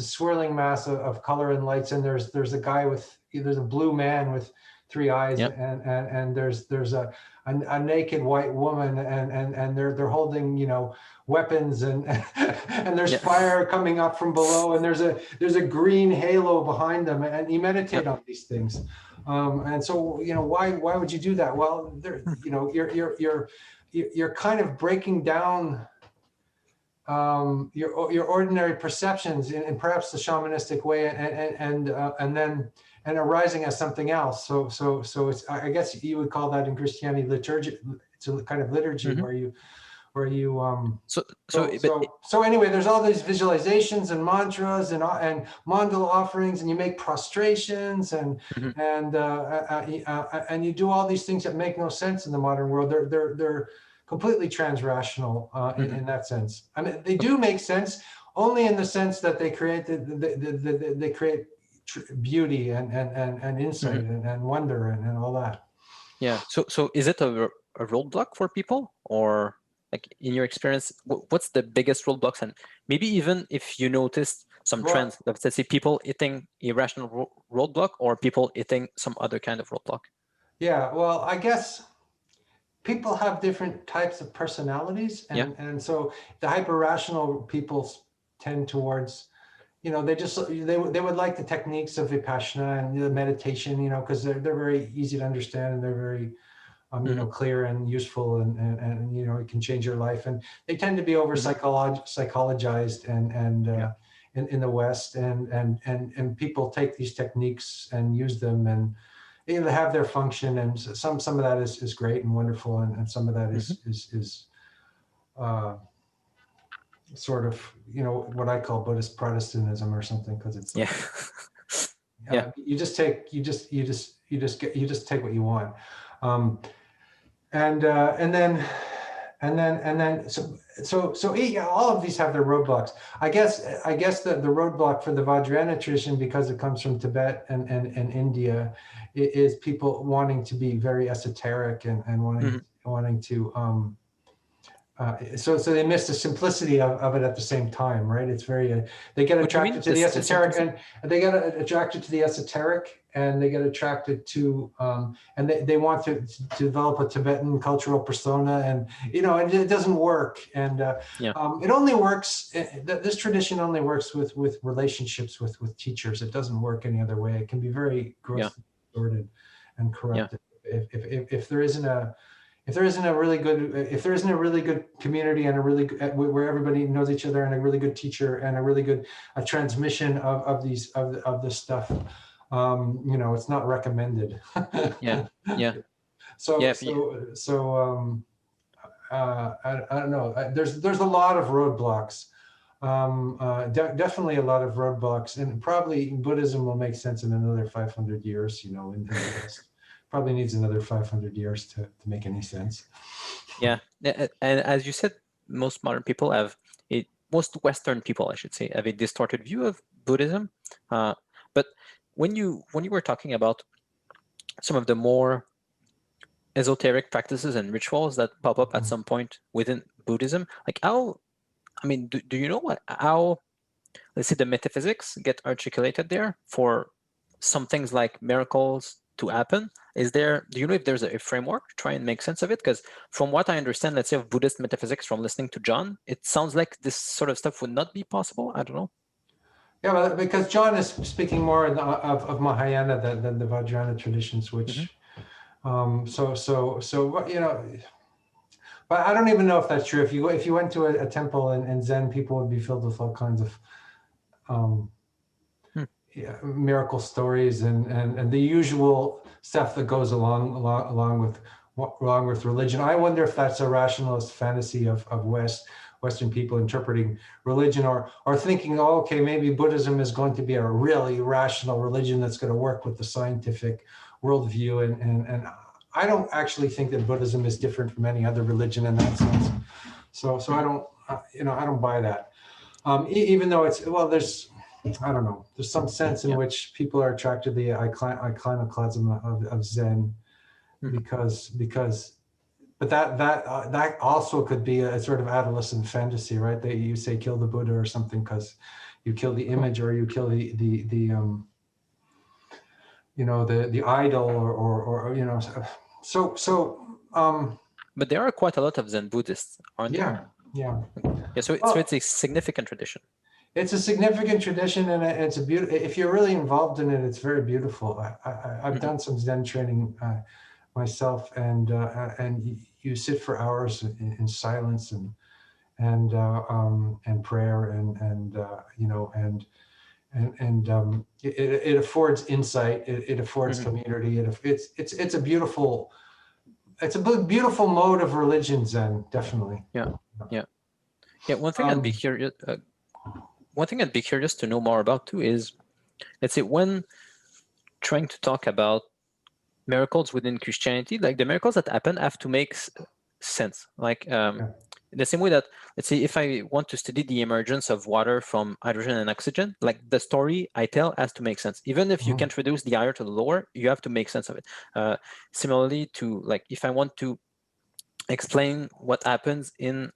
a swirling mass of color and lights, and there's a blue man with 3 eyes, and there's a naked white woman, and they're holding weapons, and there's fire coming up from below, and there's a green halo behind them, and you meditate on these things, and so why would you do that? Well, you're kind of breaking down your ordinary perceptions in perhaps the shamanistic way, and then arising as something else. So it's, I guess you would call that in Christianity liturgy. It's a kind of liturgy where you so anyway, there's all these visualizations and mantras and mandala offerings, and you make prostrations and you do all these things that make no sense in the modern world. They're completely transrational in that sense. I mean, they do make sense only in the sense that they create they create beauty and insight and wonder and all that. Yeah. So is it a roadblock for people, or like in your experience, what's the biggest roadblocks? And maybe even if you noticed some trends, let's say people hitting irrational roadblock or people hitting some other kind of roadblock. Yeah. Well, I guess people have different types of personalities, and so the hyper-rational people tend towards, they would like the techniques of Vipassana and the meditation, because they're very easy to understand, and they're very clear and useful, and it can change your life. And they tend to be over psychologized and in the West, and people take these techniques and use them, and they have their function, and some of that is great and wonderful, and some of that is sort of what I call Buddhist Protestantism or something, because it's you just take what you want, and then all of these have their roadblocks. I guess that the roadblock for the Vajrayana tradition, because it comes from Tibet and India, is people wanting to be very esoteric and wanting to so they miss the simplicity of it at the same time, right? It's very they get attracted to the esoteric, and they get attracted to the esoteric, and they get attracted to and they want to develop a Tibetan cultural persona, and it doesn't work, and it only works. This tradition only works with relationships with teachers. It doesn't work any other way. It can be very grossly distorted and corrupted if there isn't if there isn't a really good community and a really where everybody knows each other and a really good teacher and a really good transmission of this stuff, it's not recommended. Yeah. Yeah. So Yeah. I don't know. There's a lot of roadblocks. Definitely a lot of roadblocks, and probably Buddhism will make sense in another 500 years. In the West, probably needs another 500 years to make any sense. Yeah, and as you said, most modern people most Western people, I should say, have a distorted view of Buddhism. But when you were talking about some of the more esoteric practices and rituals that pop up at some point within Buddhism, like how, do you know how, let's say, the metaphysics get articulated there for some things like miracles to happen? Do you know if there's a framework to try and make sense of it? Because from what I understand, let's say, of Buddhist metaphysics from listening to John, it sounds like this sort of stuff would not be possible. I don't know. Yeah, well, because John is speaking more of Mahayana than the Vajrayana traditions, which, but I don't even know if that's true. If you went to a temple in Zen, people would be filled with all kinds of miracle stories and the usual stuff that goes along with religion. I wonder if that's a rationalist fantasy of Western people interpreting religion or thinking, oh, okay, maybe Buddhism is going to be a really rational religion that's going to work with the scientific worldview. And I don't actually think that Buddhism is different from any other religion in that sense. So I don't, I don't buy that. Even though I don't know, there's some sense in which people are attracted to the iconoclasm of Zen because but that also could be a sort of adolescent fantasy, right? That you say kill the Buddha or something because you kill the image or you kill the idol or But there are quite a lot of Zen Buddhists, aren't there? Yeah. So it's a significant tradition. It's a significant tradition, and it's a beautiful. If you're really involved in it, it's very beautiful. I've done some Zen training myself, and you sit for hours in silence and prayer, it affords insight. It affords community. It's a beautiful mode of religion, Zen, definitely. Yeah. One thing I'd be curious. One thing I'd be curious to know more about too is, let's say, when trying to talk about miracles within Christianity, like the miracles that happen have to make sense. Like in the same way that, let's say, if I want to study the emergence of water from hydrogen and oxygen, like the story I tell has to make sense. Even if you can't reduce the higher to the lower, you have to make sense of it. Similarly to, like, if I want to explain what happens in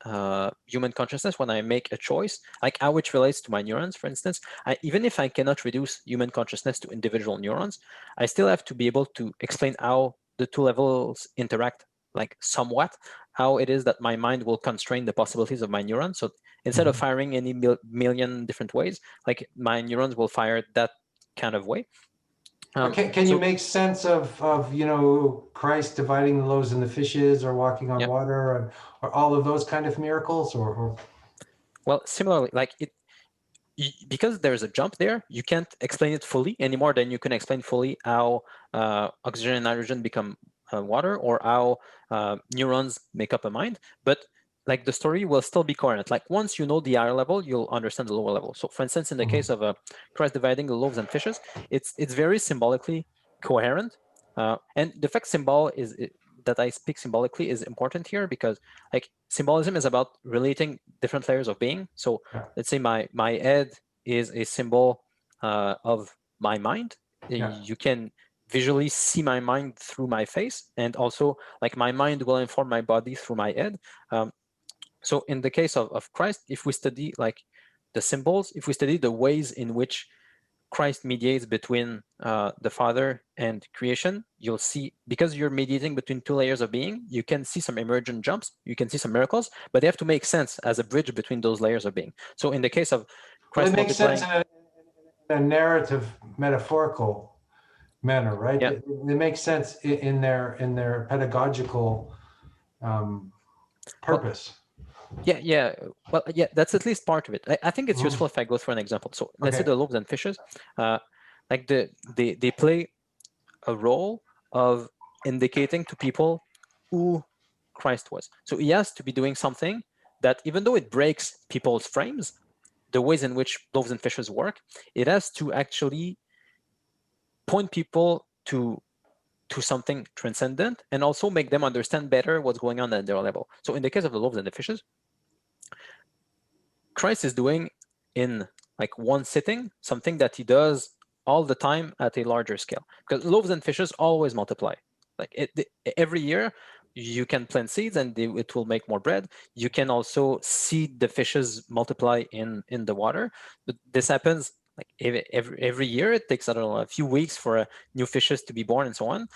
human consciousness when I make a choice, like how it relates to my neurons, for instance. Even if I cannot reduce human consciousness to individual neurons, I still have to be able to explain how the two levels interact, like somewhat, how it is that my mind will constrain the possibilities of my neurons. So instead of firing any million different ways, like my neurons will fire that kind of way. Can you make sense of Christ dividing the loaves and the fishes, or walking on water, or all of those kind of miracles, or? Well, similarly, like because there's a jump there, you can't explain it fully any more than you can explain fully how oxygen and hydrogen become water, or how neurons make up a mind. But like the story will still be coherent. Like once you know the higher level, you'll understand the lower level. So for instance, in the case of Christ dividing the loaves and fishes, it's very symbolically coherent. And the fact that I speak symbolically is important here, because like symbolism is about relating different layers of being. So let's say my head is a symbol of my mind. You can visually see my mind through my face, and also like my mind will inform my body through my head. So in the case of Christ, if we study like the symbols, if we study the ways in which Christ mediates between the Father and creation, you'll see, because you're mediating between two layers of being, you can see some emergent jumps, you can see some miracles, but they have to make sense as a bridge between those layers of being. So in the case of Christ, it makes sense in a narrative, metaphorical manner, right? It makes sense in their pedagogical purpose. Well, yeah, that's at least part of it. I think it's useful if I go through an example. So let's say the loaves and fishes, like they play a role of indicating to people who Christ was. So he has to be doing something that, even though it breaks people's frames, the ways in which loaves and fishes work, it has to actually point people to something transcendent and also make them understand better what's going on at their level. So in the case of the loaves and the fishes, Christ is doing in like one sitting something that he does all the time at a larger scale, because loaves and fishes always multiply. Like every year you can plant seeds and it will make more bread. You can also see the fishes multiply in the water, but this happens like every year. It takes, I don't know, a few weeks for new fishes to be born and so on.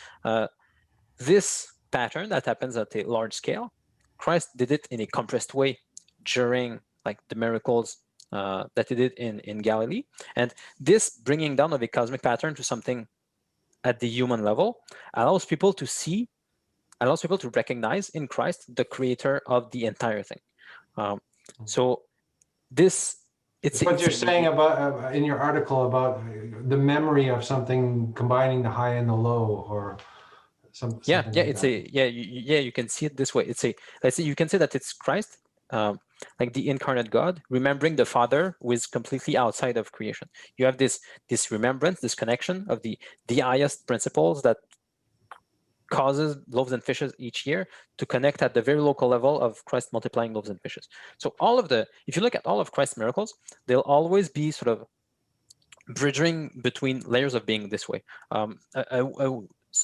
This pattern that happens at a large scale, Christ did it in a compressed way during like the miracles that he did in Galilee. And this bringing down of a cosmic pattern to something at the human level allows people to recognize in Christ the creator of the entire thing. So this, it's what you're saying about in your article about the memory of something combining the high and the low, or something. Yeah, like it's that. you can see it this way. Let's say you can say that it's Christ, like the incarnate God, remembering the Father who is completely outside of creation. You have this remembrance, this connection of the highest principles that causes loaves and fishes each year to connect at the very local level of Christ multiplying loaves and fishes. So if you look at all of Christ's miracles, they'll always be sort of bridging between layers of being this way.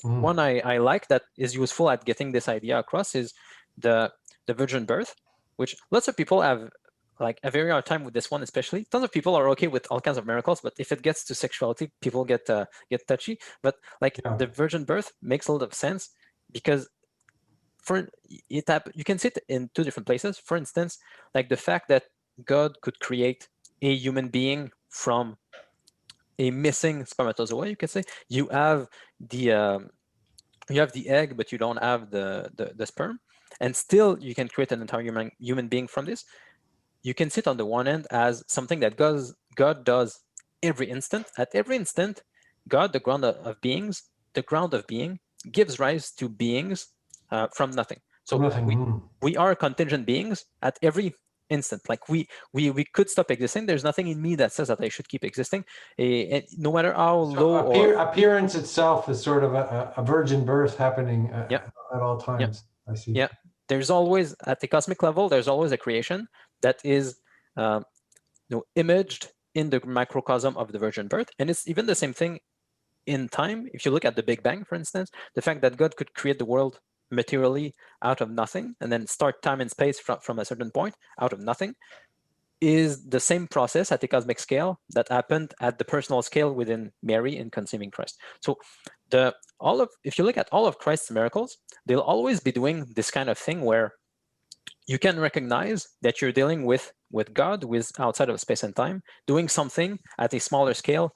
One I like that is useful at getting this idea across is the virgin birth, which lots of people have like a very hard time with this one, especially. Tons of people are okay with all kinds of miracles, but if it gets to sexuality, people get touchy. But like the virgin birth makes a lot of sense, because you can see it in two different places. For instance, like the fact that God could create a human being from a missing spermatozoa, you can say. You have the egg, but you don't have the sperm, and still you can create an entire human being from this. You can see it on the one end as something that God does every instant. At every instant, God, the ground of being, gives rise to beings from nothing. So we are contingent beings at every instant. Like we could stop existing. There's nothing in me that says that I should keep existing, no matter how low. Appearance itself is sort of a virgin birth happening at all times. I see. Yeah, there's always, at the cosmic level, there's always a creation that is imaged in the microcosm of the virgin birth. And it's even the same thing in time. If you look at the Big Bang, for instance, the fact that God could create the world materially out of nothing and then start time and space from a certain point out of nothing is the same process at the cosmic scale that happened at the personal scale within Mary in conceiving Christ. So if you look at all of Christ's miracles, they'll always be doing this kind of thing where you can recognize that you're dealing with God, who is outside of space and time, doing something at a smaller scale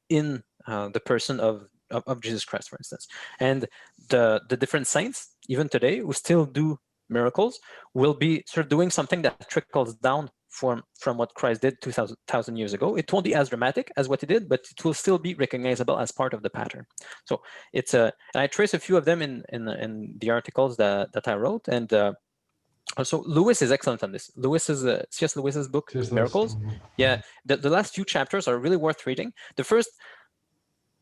in the person of Jesus Christ, for instance. And the different saints, even today, who still do miracles, will be sort of doing something that trickles down from what Christ did 2,000 years ago. It won't be as dramatic as what he did, but it will still be recognizable as part of the pattern. So it's and I trace a few of them in the articles that I wrote, and also Lewis is excellent on this. C.S. Lewis's book, Miracles. Yeah, the last few chapters are really worth reading. The first,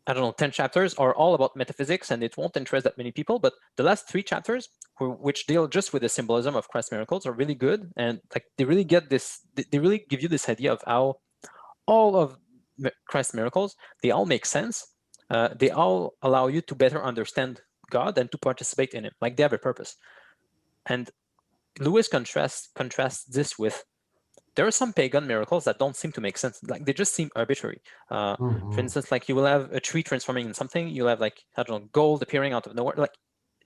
10 chapters are all about metaphysics, and it won't interest that many people. But the last 3 chapters, which deal just with the symbolism of Christ's miracles, are really good, and like they really get this. They really give you this idea of how all of Christ's miracles, they all make sense. They all allow you to better understand God and to participate in Him. Like they have a purpose. And Lewis contrasts this with, there are some pagan miracles that don't seem to make sense. Like they just seem arbitrary. For instance, like you will have a tree transforming in something. You'll have like, gold appearing out of nowhere. Like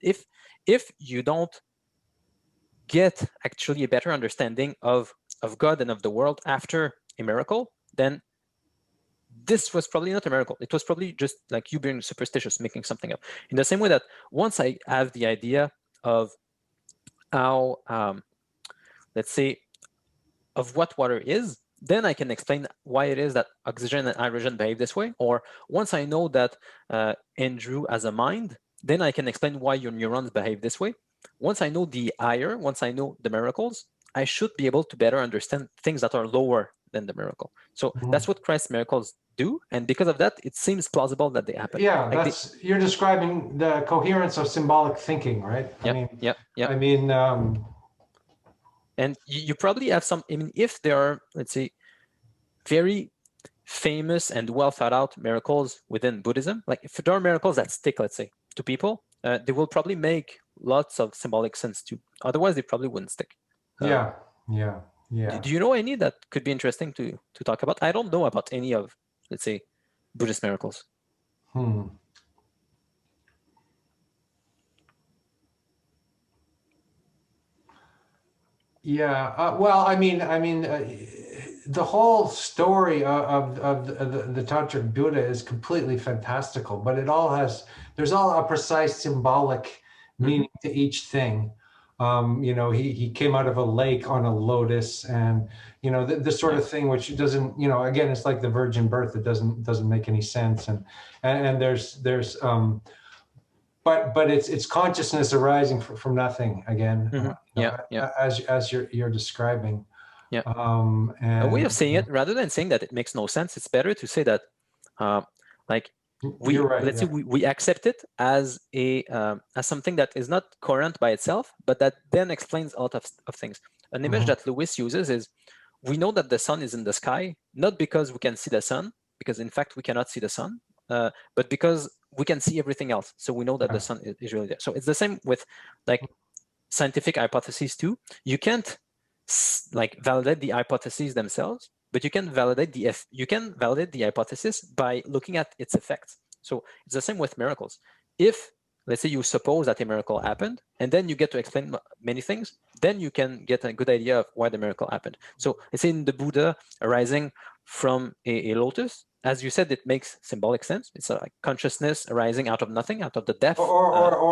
if you don't get actually a better understanding of God and of the world after a miracle, then this was probably not a miracle. It was probably just like you being superstitious, making something up. In the same way that once I have the idea of how, let's say, of what water is, then I can explain why it is that oxygen and hydrogen behave this way. Or once I know that Andrew has a mind, then I can explain why your neurons behave this way. Once I know the higher, once I know the miracles, I should be able to better understand things that are lower than the miracle. So that's what Christ's miracles do. And because of that, it seems plausible that they happen. Yeah, like you're describing the coherence of symbolic thinking, right? Yeah. I mean, and you probably have some, I mean, if there are, let's say, very famous and well thought out miracles within Buddhism, like if there are miracles that stick, let's say, to people, they will probably make lots of symbolic sense too. Otherwise, they probably wouldn't stick. Yeah. Do you know any that could be interesting to talk about? I don't know about any of, let's say, Buddhist miracles. Yeah. Well, I mean, the whole story of the Tantric Buddha is completely fantastical, but there's all a precise symbolic meaning to each thing. He came out of a lake on a lotus, and this sort of thing, which doesn't, again, it's like the virgin birth. It doesn't make any sense, and there's but it's consciousness arising from nothing again. As you're describing. Yeah. And a way of saying it, rather than saying that it makes no sense, it's better to say that, like, let's say we accept it as as something that is not coherent by itself, but that then explains a lot of things. An image that Lewis uses is, we know that the sun is in the sky, not because we can see the sun, because in fact we cannot see the sun, but because we can see everything else. So we know that the sun is really there. So it's the same with like scientific hypotheses too. You can't like validate the hypotheses themselves, but you can validate the hypothesis by looking at its effects. So it's the same with miracles. If, let's say, you suppose that a miracle happened, and then you get to explain many things, then you can get a good idea of why the miracle happened. So let's say in the Buddha arising from a lotus, as you said, it makes symbolic sense. It's like consciousness arising out of nothing, out of the depth. Or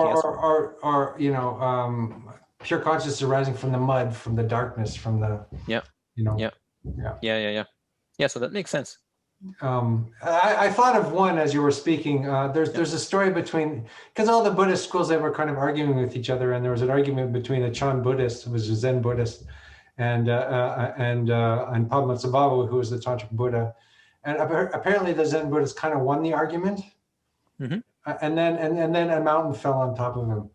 pure consciousness arising from the mud, from the darkness, from the Yeah. So that makes sense. I thought of one as you were speaking. There's a story because all the Buddhist schools, they were kind of arguing with each other, and there was an argument between a Chan Buddhist, who was a Zen Buddhist, and Padmasambhava, who was the Tantric Buddha. And apparently the Zen Buddhist kind of won the argument. And then a mountain fell on top of him.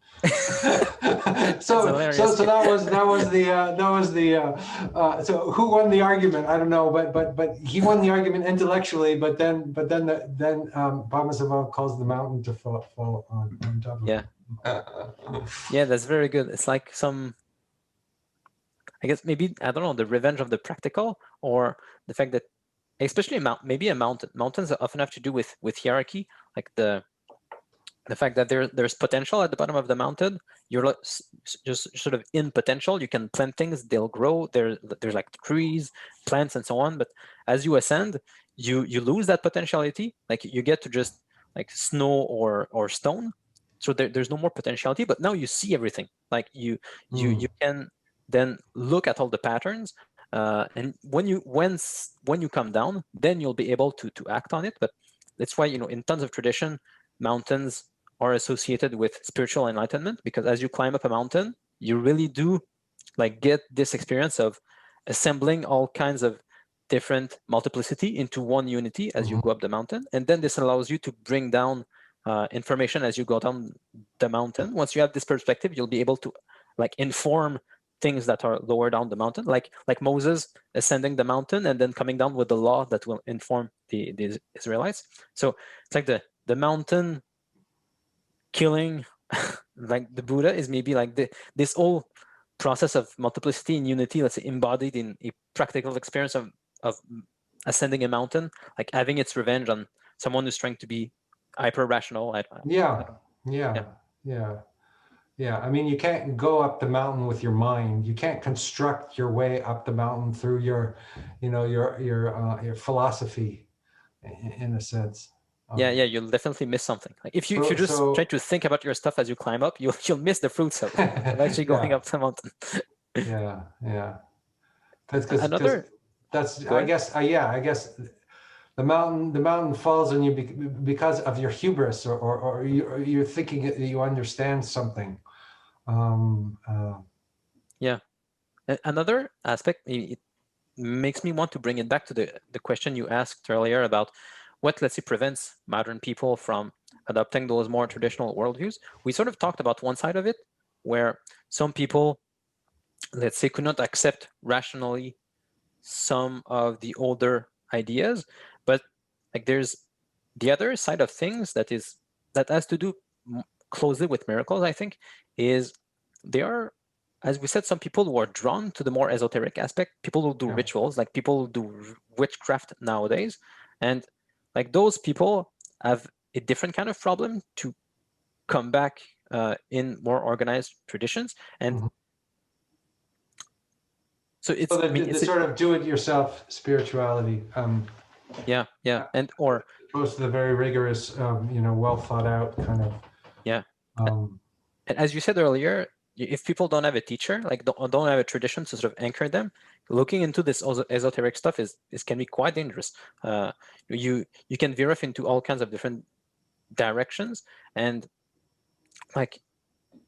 So who won the argument? I don't know, but he won the argument intellectually. But then Padmasambhava calls the mountain to fall on top of him. Yeah, that's very good. It's like some, I guess maybe, I don't know, the revenge of the practical, or the fact that, especially mountains often have to do with hierarchy, like the fact that there's potential at the bottom of the mountain. You're just sort of in potential. You can plant things, they'll grow. There's like trees, plants, and so on. But as you ascend, you lose that potentiality. Like you get to just like snow or stone. So there's no more potentiality. But now you see everything. Like you can then look at all the patterns. And when you come down, then you'll be able to act on it. But that's why, in tons of tradition, mountains are associated with spiritual enlightenment, because as you climb up a mountain, you really do like get this experience of assembling all kinds of different multiplicity into one unity as you go up the mountain. And then this allows you to bring down information as you go down the mountain. Once you have this perspective, you'll be able to like inform things that are lower down the mountain, like Moses ascending the mountain and then coming down with the law that will inform the Israelites. So it's like the mountain killing, like the Buddha is maybe like this whole process of multiplicity and unity, let's say, embodied in a practical experience of ascending a mountain, like having its revenge on someone who's trying to be hyper rational. Yeah. I mean, you can't go up the mountain with your mind. You can't construct your way up the mountain through your philosophy, in a sense. Yeah, you'll definitely miss something. Like if you just try to think about your stuff as you climb up, you'll miss the fruits of actually going up the mountain. Yeah. That's because Another, that's go I ahead. guess I guess the mountain falls on you because of your hubris, or you're thinking that you understand something. Yeah. Another aspect, it makes me want to bring it back to the question you asked earlier about what, let's say, prevents modern people from adopting those more traditional worldviews. We sort of talked about one side of it, where some people, let's say, could not accept rationally some of the older ideas, but like there's the other side of things that has to do closely with miracles, I think, is they are, as we said, some people who are drawn to the more esoteric aspect, people who do rituals, like people who do witchcraft nowadays, and like those people have a different kind of problem to come back in more organized traditions. And so it's, So I mean, the it's sort of do-it-yourself spirituality, yeah, and or opposed to the very rigorous, well thought out kind of. yeah. Um, And as you said earlier, if people don't have a teacher, like don't have a tradition to sort of anchor them, looking into this esoteric stuff is can be quite dangerous. You can veer off into all kinds of different directions, and like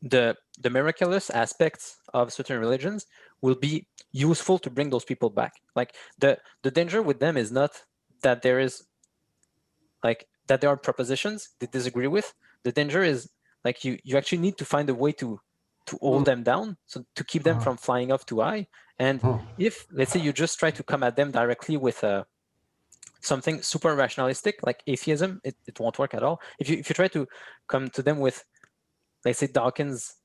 the miraculous aspects of certain religions will be useful to bring those people back. Like the danger with them is not that there is like that there are propositions they disagree with. The danger is like you actually need to find a way to hold them down, so to keep them from flying off too high. And if, let's say, you just try to come at them directly with something super rationalistic like atheism, it won't work at all. If you try to come to them with, let's say, Dawkins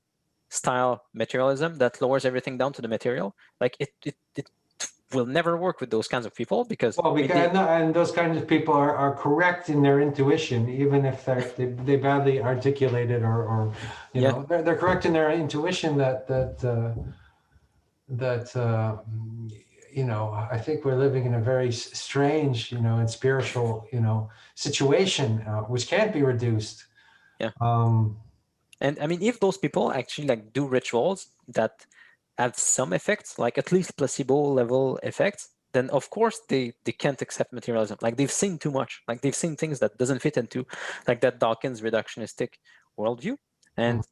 style materialism that lowers everything down to the material, like it will never work with those kinds of people, because and those kinds of people are correct in their intuition, even if they badly articulate it, or they're correct in their intuition that I think we're living in a very strange, and spiritual, situation, which can't be reduced. Yeah. And I mean, if those people actually like do rituals that have some effects, like at least placebo level effects, then of course they can't accept materialism. Like they've seen too much. Like they've seen things that doesn't fit into like that Dawkins reductionistic worldview. And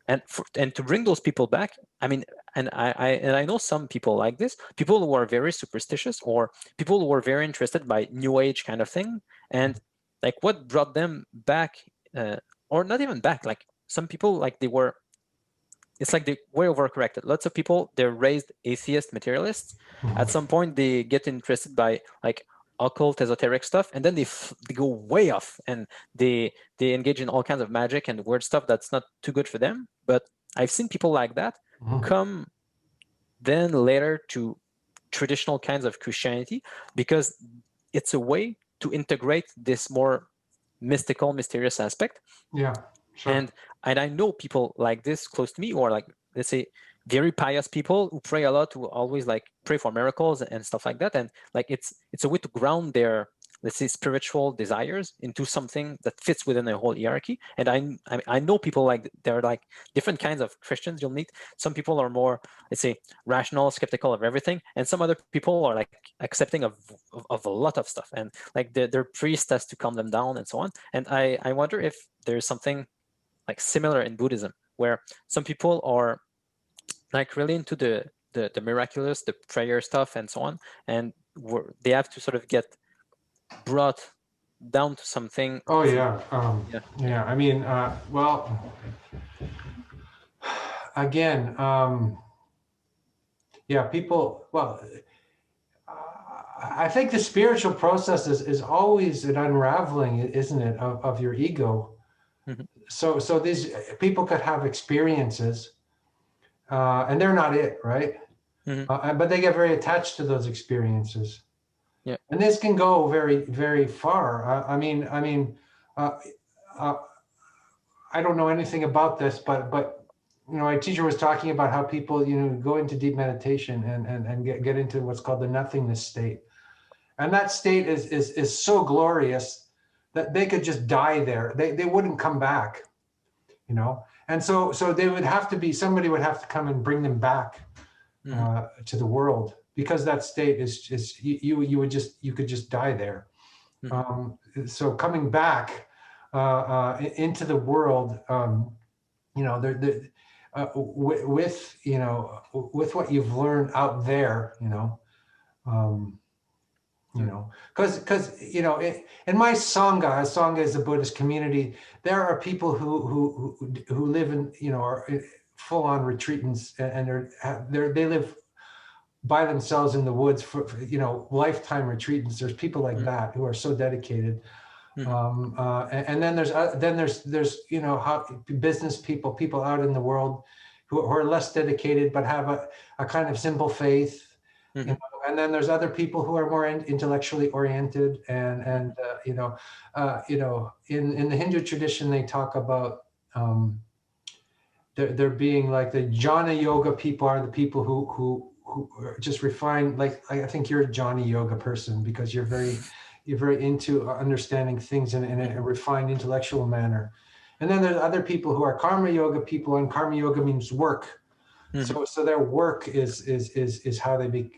to bring those people back, I mean, and I know some people like this, people who are very superstitious, or people who are very interested by New Age kind of thing, and like what brought them back, or not even back, like some people, like it's like they were overcorrected. Lots of people, they're raised atheist materialists. At some point, they get interested by like occult esoteric stuff, and then they go way off, and they engage in all kinds of magic and weird stuff that's not too good for them. But I've seen people like that come then later to traditional kinds of Christianity, because it's a way to integrate this more mystical, mysterious aspect. Yeah, sure. And I know people like this close to me, or like, let's say, very pious people who pray a lot, who always like pray for miracles and stuff like that. And like it's a way to ground their, let's say, spiritual desires into something that fits within a whole hierarchy. And I know people like, there are like different kinds of Christians you'll meet. Some people are more, let's say, rational, skeptical of everything, and some other people are like accepting of a lot of stuff, and like their priest has to calm them down and so on. And I wonder if there's something like similar in Buddhism, where some people are like really into the miraculous, the prayer stuff and so on, and they have to sort of get brought down to something. Oh yeah. Yeah. I mean, well, again, yeah, people, well, I think the spiritual process is always an unraveling, isn't it, of your ego. So these people could have experiences, and they're not it, right? But they get very attached to those experiences. Yeah. And this can go very, very far. I mean, I don't know anything about this, but my teacher was talking about how people, go into deep meditation and get into what's called the nothingness state. And that state is so glorious that they could just die there. They wouldn't come back, you know. And so they would have to be, somebody would have to come and bring them back to the world, because that state is you could just die there. So coming back into the world, you know, with you know, with what you've learned out there, you know, because you know, in my sangha is a Buddhist community. There are people who live in, you know, are full-on retreatants, and they live by themselves in the woods for, you know, lifetime retreatants. There's people like that who are so dedicated. And then there's you know, how business people out in the world who are less dedicated but have a kind of simple faith. You know? And then there's other people who are more intellectually oriented, and you know, in the Hindu tradition they talk about there being like the jhana yoga people are the people who are just refined. Like I think you're a jhana yoga person, because you're very into understanding things in a refined intellectual manner. And then there's other people who are karma yoga people, and karma yoga means work. So their work is how they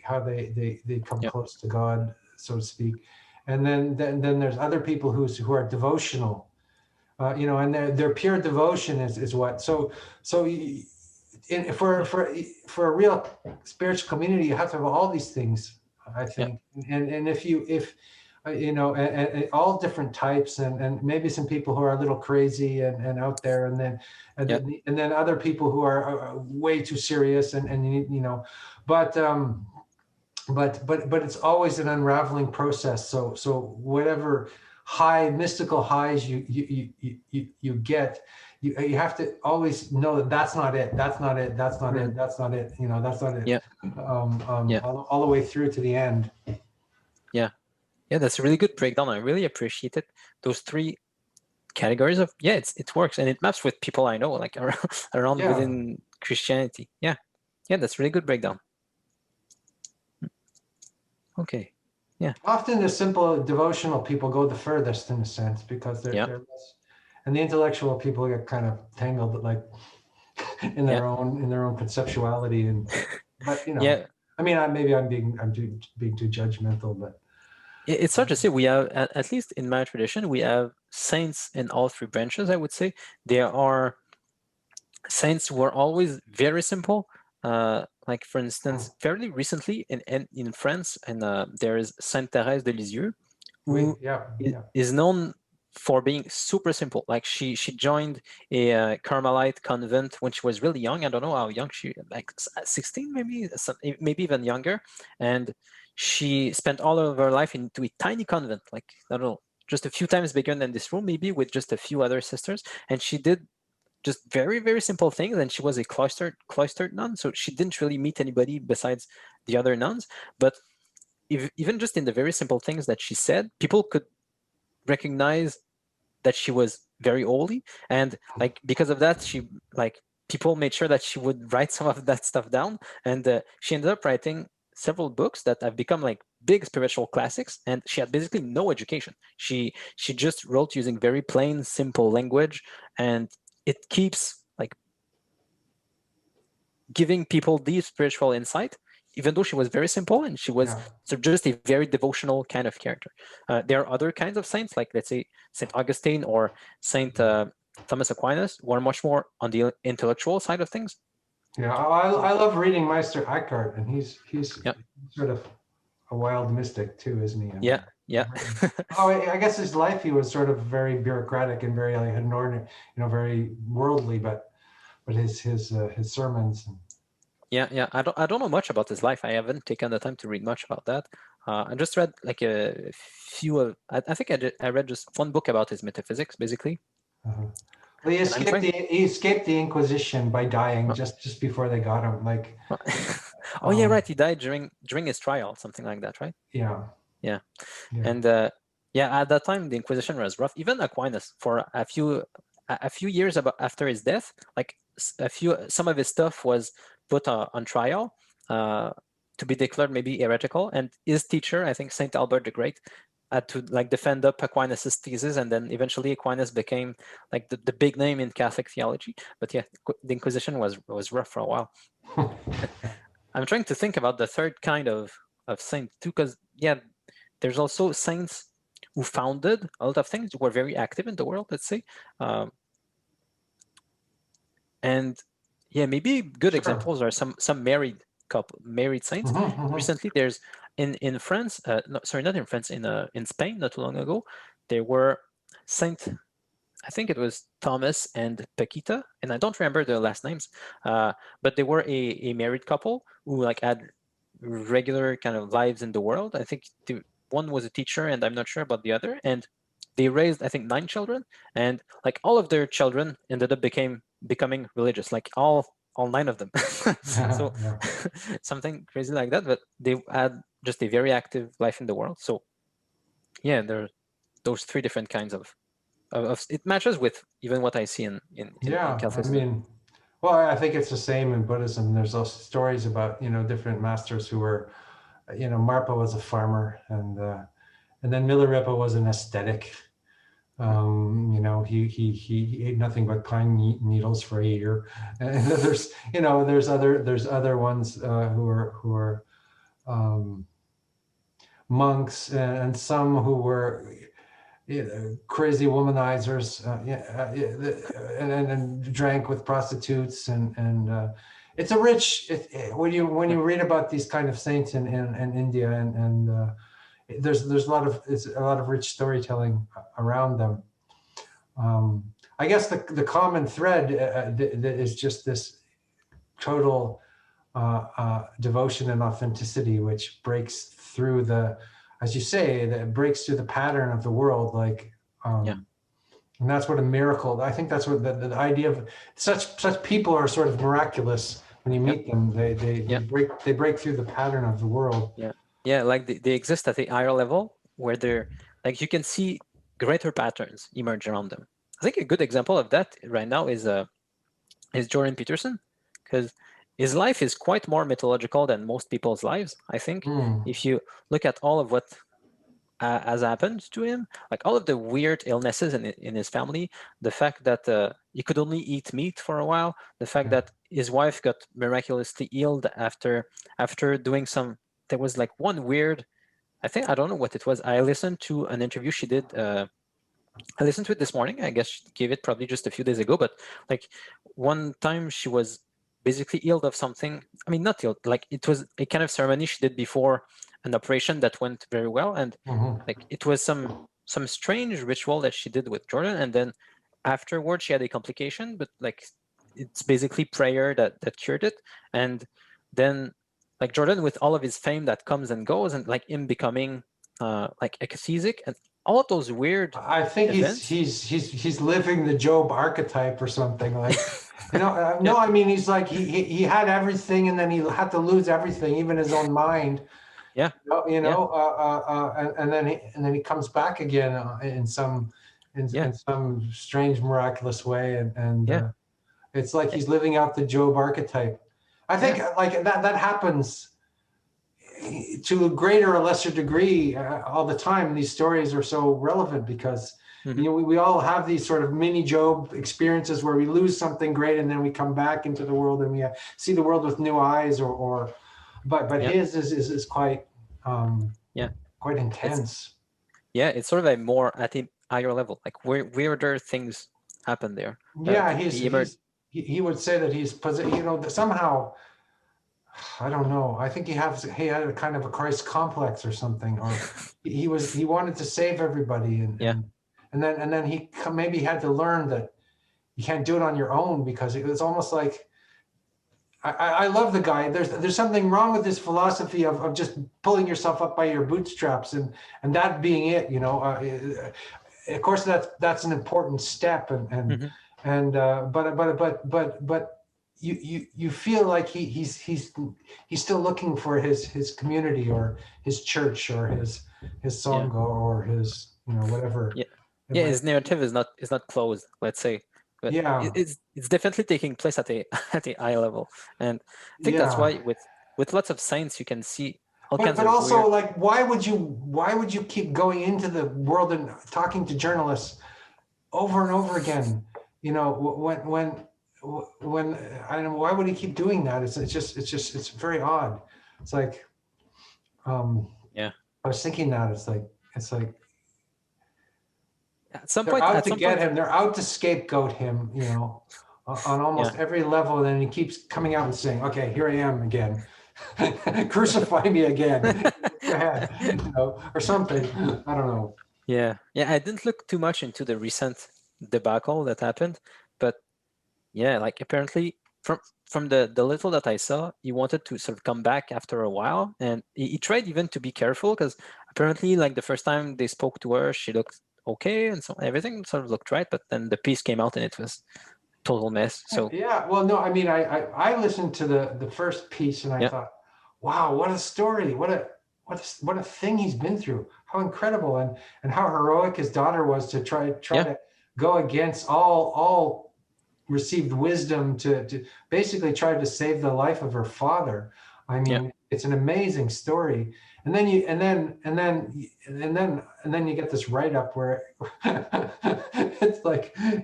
come close to God, so to speak. And then there's other people who are devotional, you know, and their pure devotion is what. So for a real spiritual community, you have to have all these things, I think. And if you know, and all different types, and maybe some people who are a little crazy and out there, and then other people who are way too serious, and you know, but it's always an unraveling process. So whatever mystical highs you get, you have to always know that that's not it. That's not it. That's not it. That's not it. You know, that's not it. All the way through to the end. Yeah, that's a really good breakdown. I really appreciate it. Those three categories of, it works, and it maps with people I know, like around within Christianity. Yeah, that's a really good breakdown. Okay, yeah. Often the simple devotional people go the furthest in a sense, because they're less, and the intellectual people get kind of tangled, like in their own conceptuality, but you know, I mean, maybe I'm being too judgmental, but. It's hard to say. We have, at least in my tradition, we have saints in all three branches, I would say. There are saints who are always very simple. Like, for instance, fairly recently in France, and there is Sainte Thérèse de Lisieux, who is known for being super simple. Like, she joined a Carmelite convent when she was really young. I don't know how young like 16, maybe even younger. And she spent all of her life into a tiny convent, like, I don't know, just a few times bigger than this room, maybe, with just a few other sisters. And she did just very, very simple things. And she was a cloistered nun, so she didn't really meet anybody besides the other nuns. But even just in the very simple things that she said, people could recognize that she was very holy. And like, because of that, people made sure that she would write some of that stuff down. And she ended up writing several books that have become like big spiritual classics, and she had basically no education. She just wrote using very plain, simple language, and it keeps like giving people deep spiritual insight, even though she was very simple, and she was just a very devotional kind of character. There are other kinds of saints, like, let's say, Saint Augustine or Saint Thomas Aquinas, who are much more on the intellectual side of things. Yeah, I love reading Meister Eckhart, and he's sort of a wild mystic too, isn't he? Yeah. I guess his life, he was sort of very bureaucratic and very like inordinate, you know, very worldly, but his sermons. Yeah. I don't know much about his life. I haven't taken the time to read much about that. I just read like a few of. I think I read just one book about his metaphysics, basically. Well, he escaped the Inquisition by dying just before they got him. Like, yeah, right. He died during his trial, something like that, right? Yeah. And at that time the Inquisition was rough. Even Aquinas, for a few years after his death, like some of his stuff was put on trial to be declared maybe heretical. And his teacher, I think Saint Albert the Great, had to like defend up Aquinas' thesis, and then eventually Aquinas became like the big name in Catholic theology. But yeah, the Inquisition was rough for a while. I'm trying to think about the third kind of saint too, because yeah, there's also saints who founded a lot of things, who were very active in the world, let's say. And yeah, maybe good examples are some married saints. Recently, there's in France, no, sorry, not in France, in Spain, not too long ago, there were Saint, I think it was Thomas and Paquita, and I don't remember their last names, but they were a married couple who like had regular kind of lives in the world. I think one was a teacher, and I'm not sure about the other. And they raised, I think, 9 children, and like all of their children ended up becoming religious, like all 9 of them. So something crazy like that. But they had just a very active life in the world. So yeah, there are those 3 different kinds of it matches with even what I see in Catholicism. I mean, well, I think it's the same in Buddhism. There's also stories about, you know, different masters who were, you know, Marpa was a farmer, and then Milarepa was an ascetic. You know, he ate nothing but pine needles for a year. And there's, you know, there's other ones who are monks, and some who were crazy womanizers, and drank with prostitutes, and it's a rich. When you read about these kind of saints in India, and there's a lot of rich storytelling around them. I guess the common thread is just this total devotion and authenticity, which breaks through as you say, that breaks through the pattern of the world, like, and that's what a miracle. I think that's what the idea of such people are sort of miraculous when you meet them. They break through the pattern of the world. Yeah, like they exist at a higher level where they're like you can see greater patterns emerge around them. I think a good example of that right now is Jordan Peterson, because his life is quite more mythological than most people's lives, I think. If you look at all of what has happened to him, like all of the weird illnesses in his family, the fact that he could only eat meat for a while, the fact that his wife got miraculously healed after doing some, there was like one weird, I don't know what it was. I listened to an interview she did. I listened to it this morning. I guess she gave it probably just a few days ago, but like one time she was basically healed of something. I mean, not healed, like it was a kind of ceremony she did before an operation that went very well. And like it was some strange ritual that she did with Jordan. And then afterwards she had a complication, but like it's basically prayer that cured it. And then like Jordan, with all of his fame that comes and goes, and like him becoming like ecstatic, and all of those weird. I think he's living the Job archetype or something, like, you know. No, I mean, he's like he had everything, and then he had to lose everything, even his own mind. Yeah. You know, and then he comes back again in some strange miraculous way, and it's like he's living out the Job archetype. I think like that happens to a greater or lesser degree all the time. These stories are so relevant because you know we all have these sort of mini Job experiences where we lose something great and then we come back into the world and we see the world with new eyes, but his is quite quite intense. It's sort of a more at a higher level, like weirder things happen there. He would say that he's, you know, somehow, I don't know. I think he had a kind of a Christ complex or something, or he wanted to save everybody, and then he maybe had to learn that you can't do it on your own, because it was almost like, I love the guy. There's something wrong with this philosophy of just pulling yourself up by your bootstraps and that being it, you know. Of course that's an important step, but you feel like he's still looking for his community or his church or his sangha or his, you know, whatever. His narrative is not closed, let's say, but it's definitely taking place at a high level. And I think that's why with lots of saints you can see all kinds but of also weird... like, why would you keep going into the world and talking to journalists over and over again? You know, when I don't know, why would he keep doing that? It's very odd. It's like, Yeah. I was thinking that it's like At some they're point, out to get him. They're out to scapegoat him, you know, on almost every level. And then he keeps coming out and saying, "Okay, here I am again. Crucify me again. Go ahead," you know, or something. I don't know. Yeah. I didn't look too much into the recent debacle that happened, but yeah, like apparently from the little that I saw, he wanted to sort of come back after a while, and he tried even to be careful, because apparently, like the first time they spoke to her, she looked okay, and so everything sort of looked right, but then the piece came out and it was total mess. So yeah, well, no, I mean, I listened to the first piece and I thought, wow, what a story, what a thing he's been through, how incredible, and how heroic his daughter was to try to go against all received wisdom to basically try to save the life of her father. I mean, it's an amazing story. And then you get this write up where it's like I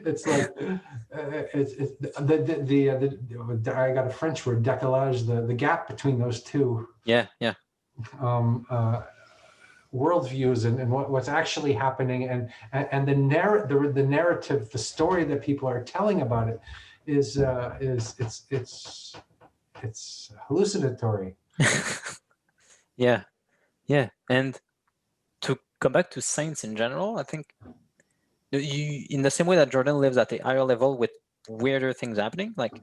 got a French word, décalage, the gap between those two worldviews and what's actually happening, and the narrative, the story that people are telling about it is it's hallucinatory. And to come back to saints in general, I think you, in the same way that Jordan lives at a higher level with weirder things happening, like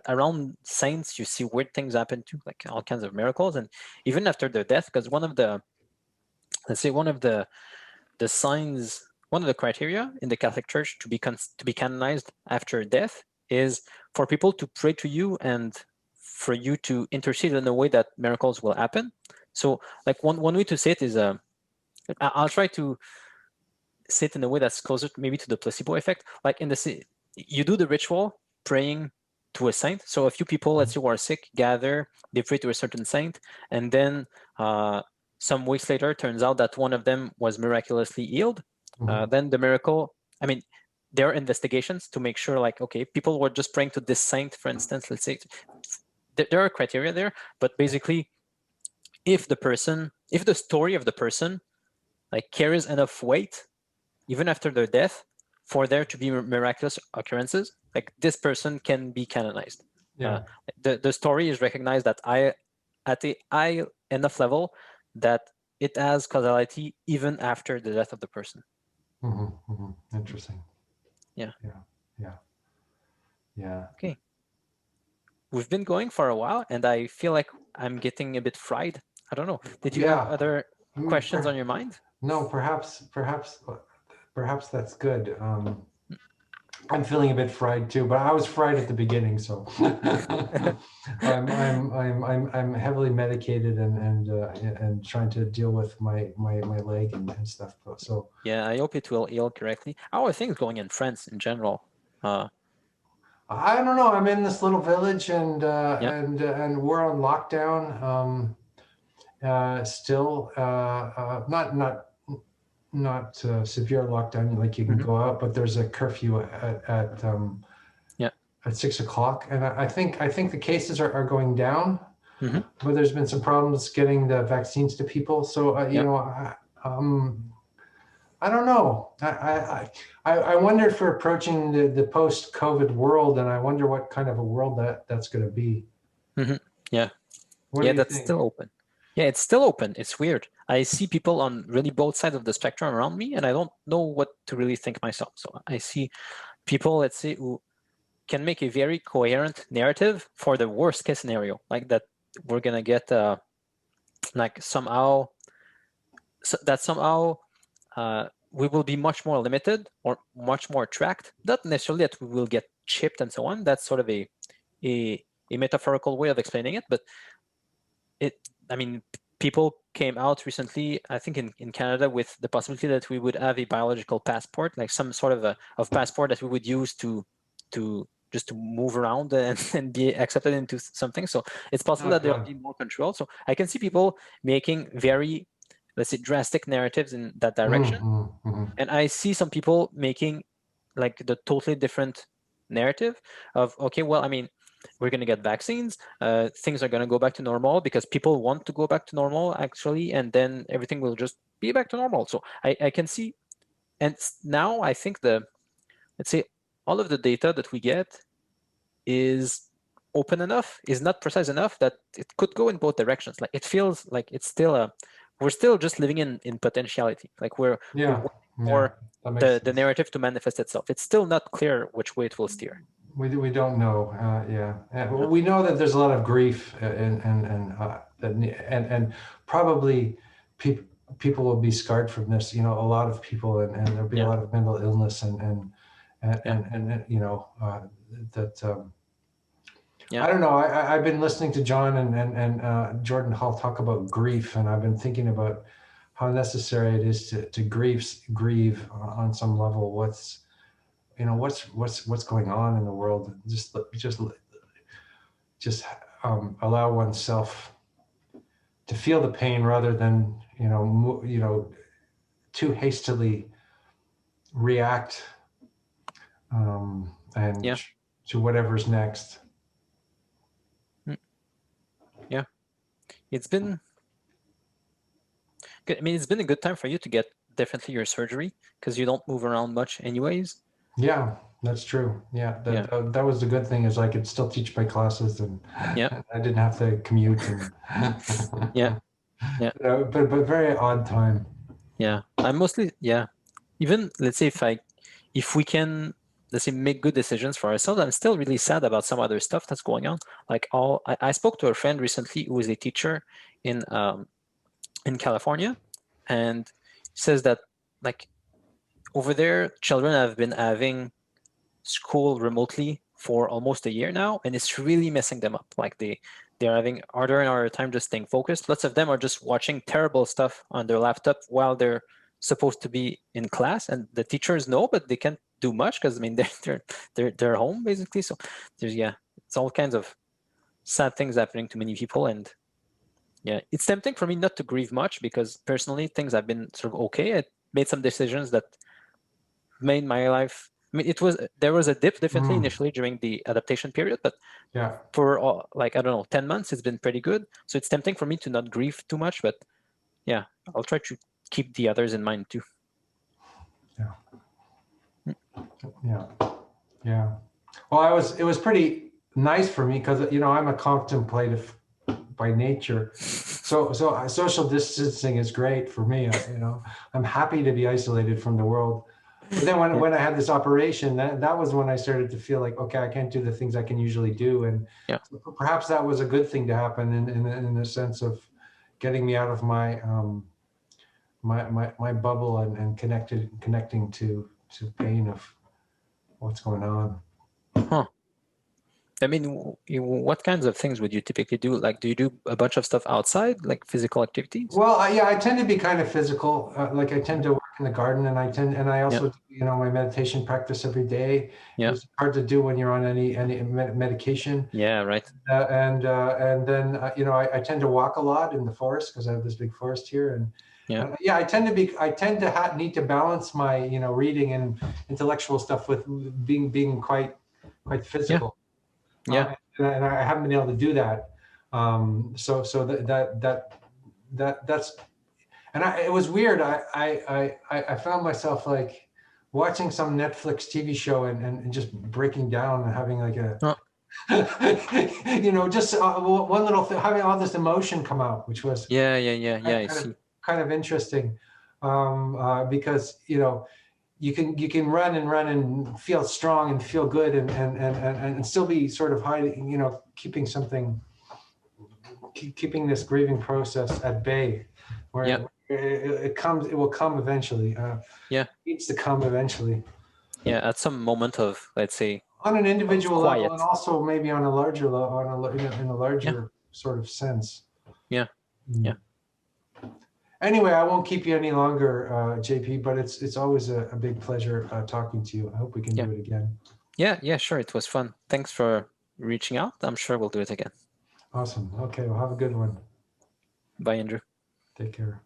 around saints you see weird things happen too, like all kinds of miracles, and even after their death, because one of the signs, one of the criteria in the Catholic Church to be canonized after death is for people to pray to you and for you to intercede in a way that miracles will happen. So like one way to say it is, I'll try to say it in a way that's closer maybe to the placebo effect. Like you do the ritual praying to a saint. So a few people, let's say, who are sick, gather, they pray to a certain saint, and then some weeks later, turns out that one of them was miraculously healed. Then the miracle, I mean, there are investigations to make sure, like, okay, people were just praying to this saint, for instance, let's say. There are criteria there, but basically, if the story of the person like carries enough weight, even after their death, for there to be miraculous occurrences, like this person can be canonized. The story is recognized at a high enough level that it has causality even after the death of the person. Interesting. Yeah. Okay. We've been going for a while, and I feel like I'm getting a bit fried. I don't know. Did you have other questions on your mind? No, perhaps that's good. I'm feeling a bit fried too, but I was fried at the beginning, so I'm heavily medicated and trying to deal with my leg and stuff. So yeah, I hope it will heal correctly. How are things going in France in general? I don't know. I'm in this little village, and we're on lockdown. Still, not severe lockdown, like you can go out, but there's a curfew at 6 o'clock, and I think the cases are going down, but there's been some problems getting the vaccines to people. So I don't know. I wonder if we're approaching the post-COVID world, and I wonder what kind of a world that's going to be. Yeah, that's still open. Yeah, it's still open. It's weird. I see people on really both sides of the spectrum around me, and I don't know what to really think myself. So I see people, let's say, who can make a very coherent narrative for the worst case scenario, like that we're gonna get somehow we will be much more limited or much more tracked. Not necessarily that we will get chipped and so on. That's sort of a metaphorical way of explaining it, but people came out recently, I think in Canada, with the possibility that we would have a biological passport, like some sort of passport that we would use to just to move around and be accepted into something. So it's possible that there'll be more control. So I can see people making very, let's say, drastic narratives in that direction. And I see some people making like the totally different narrative of, okay, well, I mean, we're going to get vaccines, things are going to go back to normal because people want to go back to normal actually, and then everything will just be back to normal. So I can see, and now I think let's say all of the data that we get is open enough, is not precise enough that it could go in both directions. Like it feels like it's still we're still just living in potentiality. Like we're waiting for the narrative to manifest itself. It's still not clear which way it will steer. We don't know. Well, we know that there's a lot of grief and probably people will be scarred from this. You know, a lot of people, and there'll be a lot of mental illness and you know that. I don't know. I've been listening to John and Jordan Hall talk about grief, and I've been thinking about how necessary it is to grieve on some level. What's going on in the world? Just allow oneself to feel the pain rather than too hastily react to whatever's next. Yeah, it's been good. I mean, it's been a good time for you to get definitely your surgery because you don't move around much anyways. Yeah, that's true. Yeah, that was the good thing, is I could still teach my classes, and I didn't have to commute. And but very odd time. Yeah, I'm mostly Even let's say if we can, let's say, make good decisions for ourselves, I'm still really sad about some other stuff that's going on. Like I spoke to a friend recently who is a teacher in California, and says that like over there, children have been having school remotely for almost a year now, and it's really messing them up. Like they're having harder and harder time just staying focused. Lots of them are just watching terrible stuff on their laptop while they're supposed to be in class, and the teachers know, but they can't do much because I mean they're home basically. So there's it's all kinds of sad things happening to many people, and it's tempting for me not to grieve much because personally things have been sort of okay. I made some decisions that made my life. I mean, there was a dip definitely initially during the adaptation period, but for like I don't know 10 months it's been pretty good. So it's tempting for me to not grieve too much, but I'll try to keep the others in mind too. Well, it was pretty nice for me because I'm a contemplative by nature, so social distancing is great for me. I'm happy to be isolated from the world. But then when I had this operation, that was when I started to feel like, okay, I can't do the things I can usually do, and so perhaps that was a good thing to happen in the sense of getting me out of my my bubble and connecting to pain of what's going on. I mean, what kinds of things would you typically do? Like, do you do a bunch of stuff outside, like physical activities? Well, I tend to be kind of physical. Like I tend to work in the garden, and I also do, my meditation practice every day. It's hard to do when you're on any medication. Yeah, right. And then I tend to walk a lot in the forest because I have this big forest here, and I tend to need to balance my reading and intellectual stuff with being quite physical. And I haven't been able to do that. So that's, and it was weird. I found myself like watching some Netflix TV show and just breaking down and having like a, just one little thing, having all this emotion come out, which was kind of interesting, because you can run and feel strong and feel good and still be sort of hiding, keeping this grieving process at bay, where it will come eventually. It needs to come eventually. At some moment of, let's say, on an individual level, and also maybe on a larger level, in a larger sort of sense. Anyway, I won't keep you any longer, JP, but it's always a big pleasure talking to you. I hope we can do it again. Yeah, sure. It was fun. Thanks for reaching out. I'm sure we'll do it again. Awesome. Okay, well, have a good one. Bye, Andrew. Take care.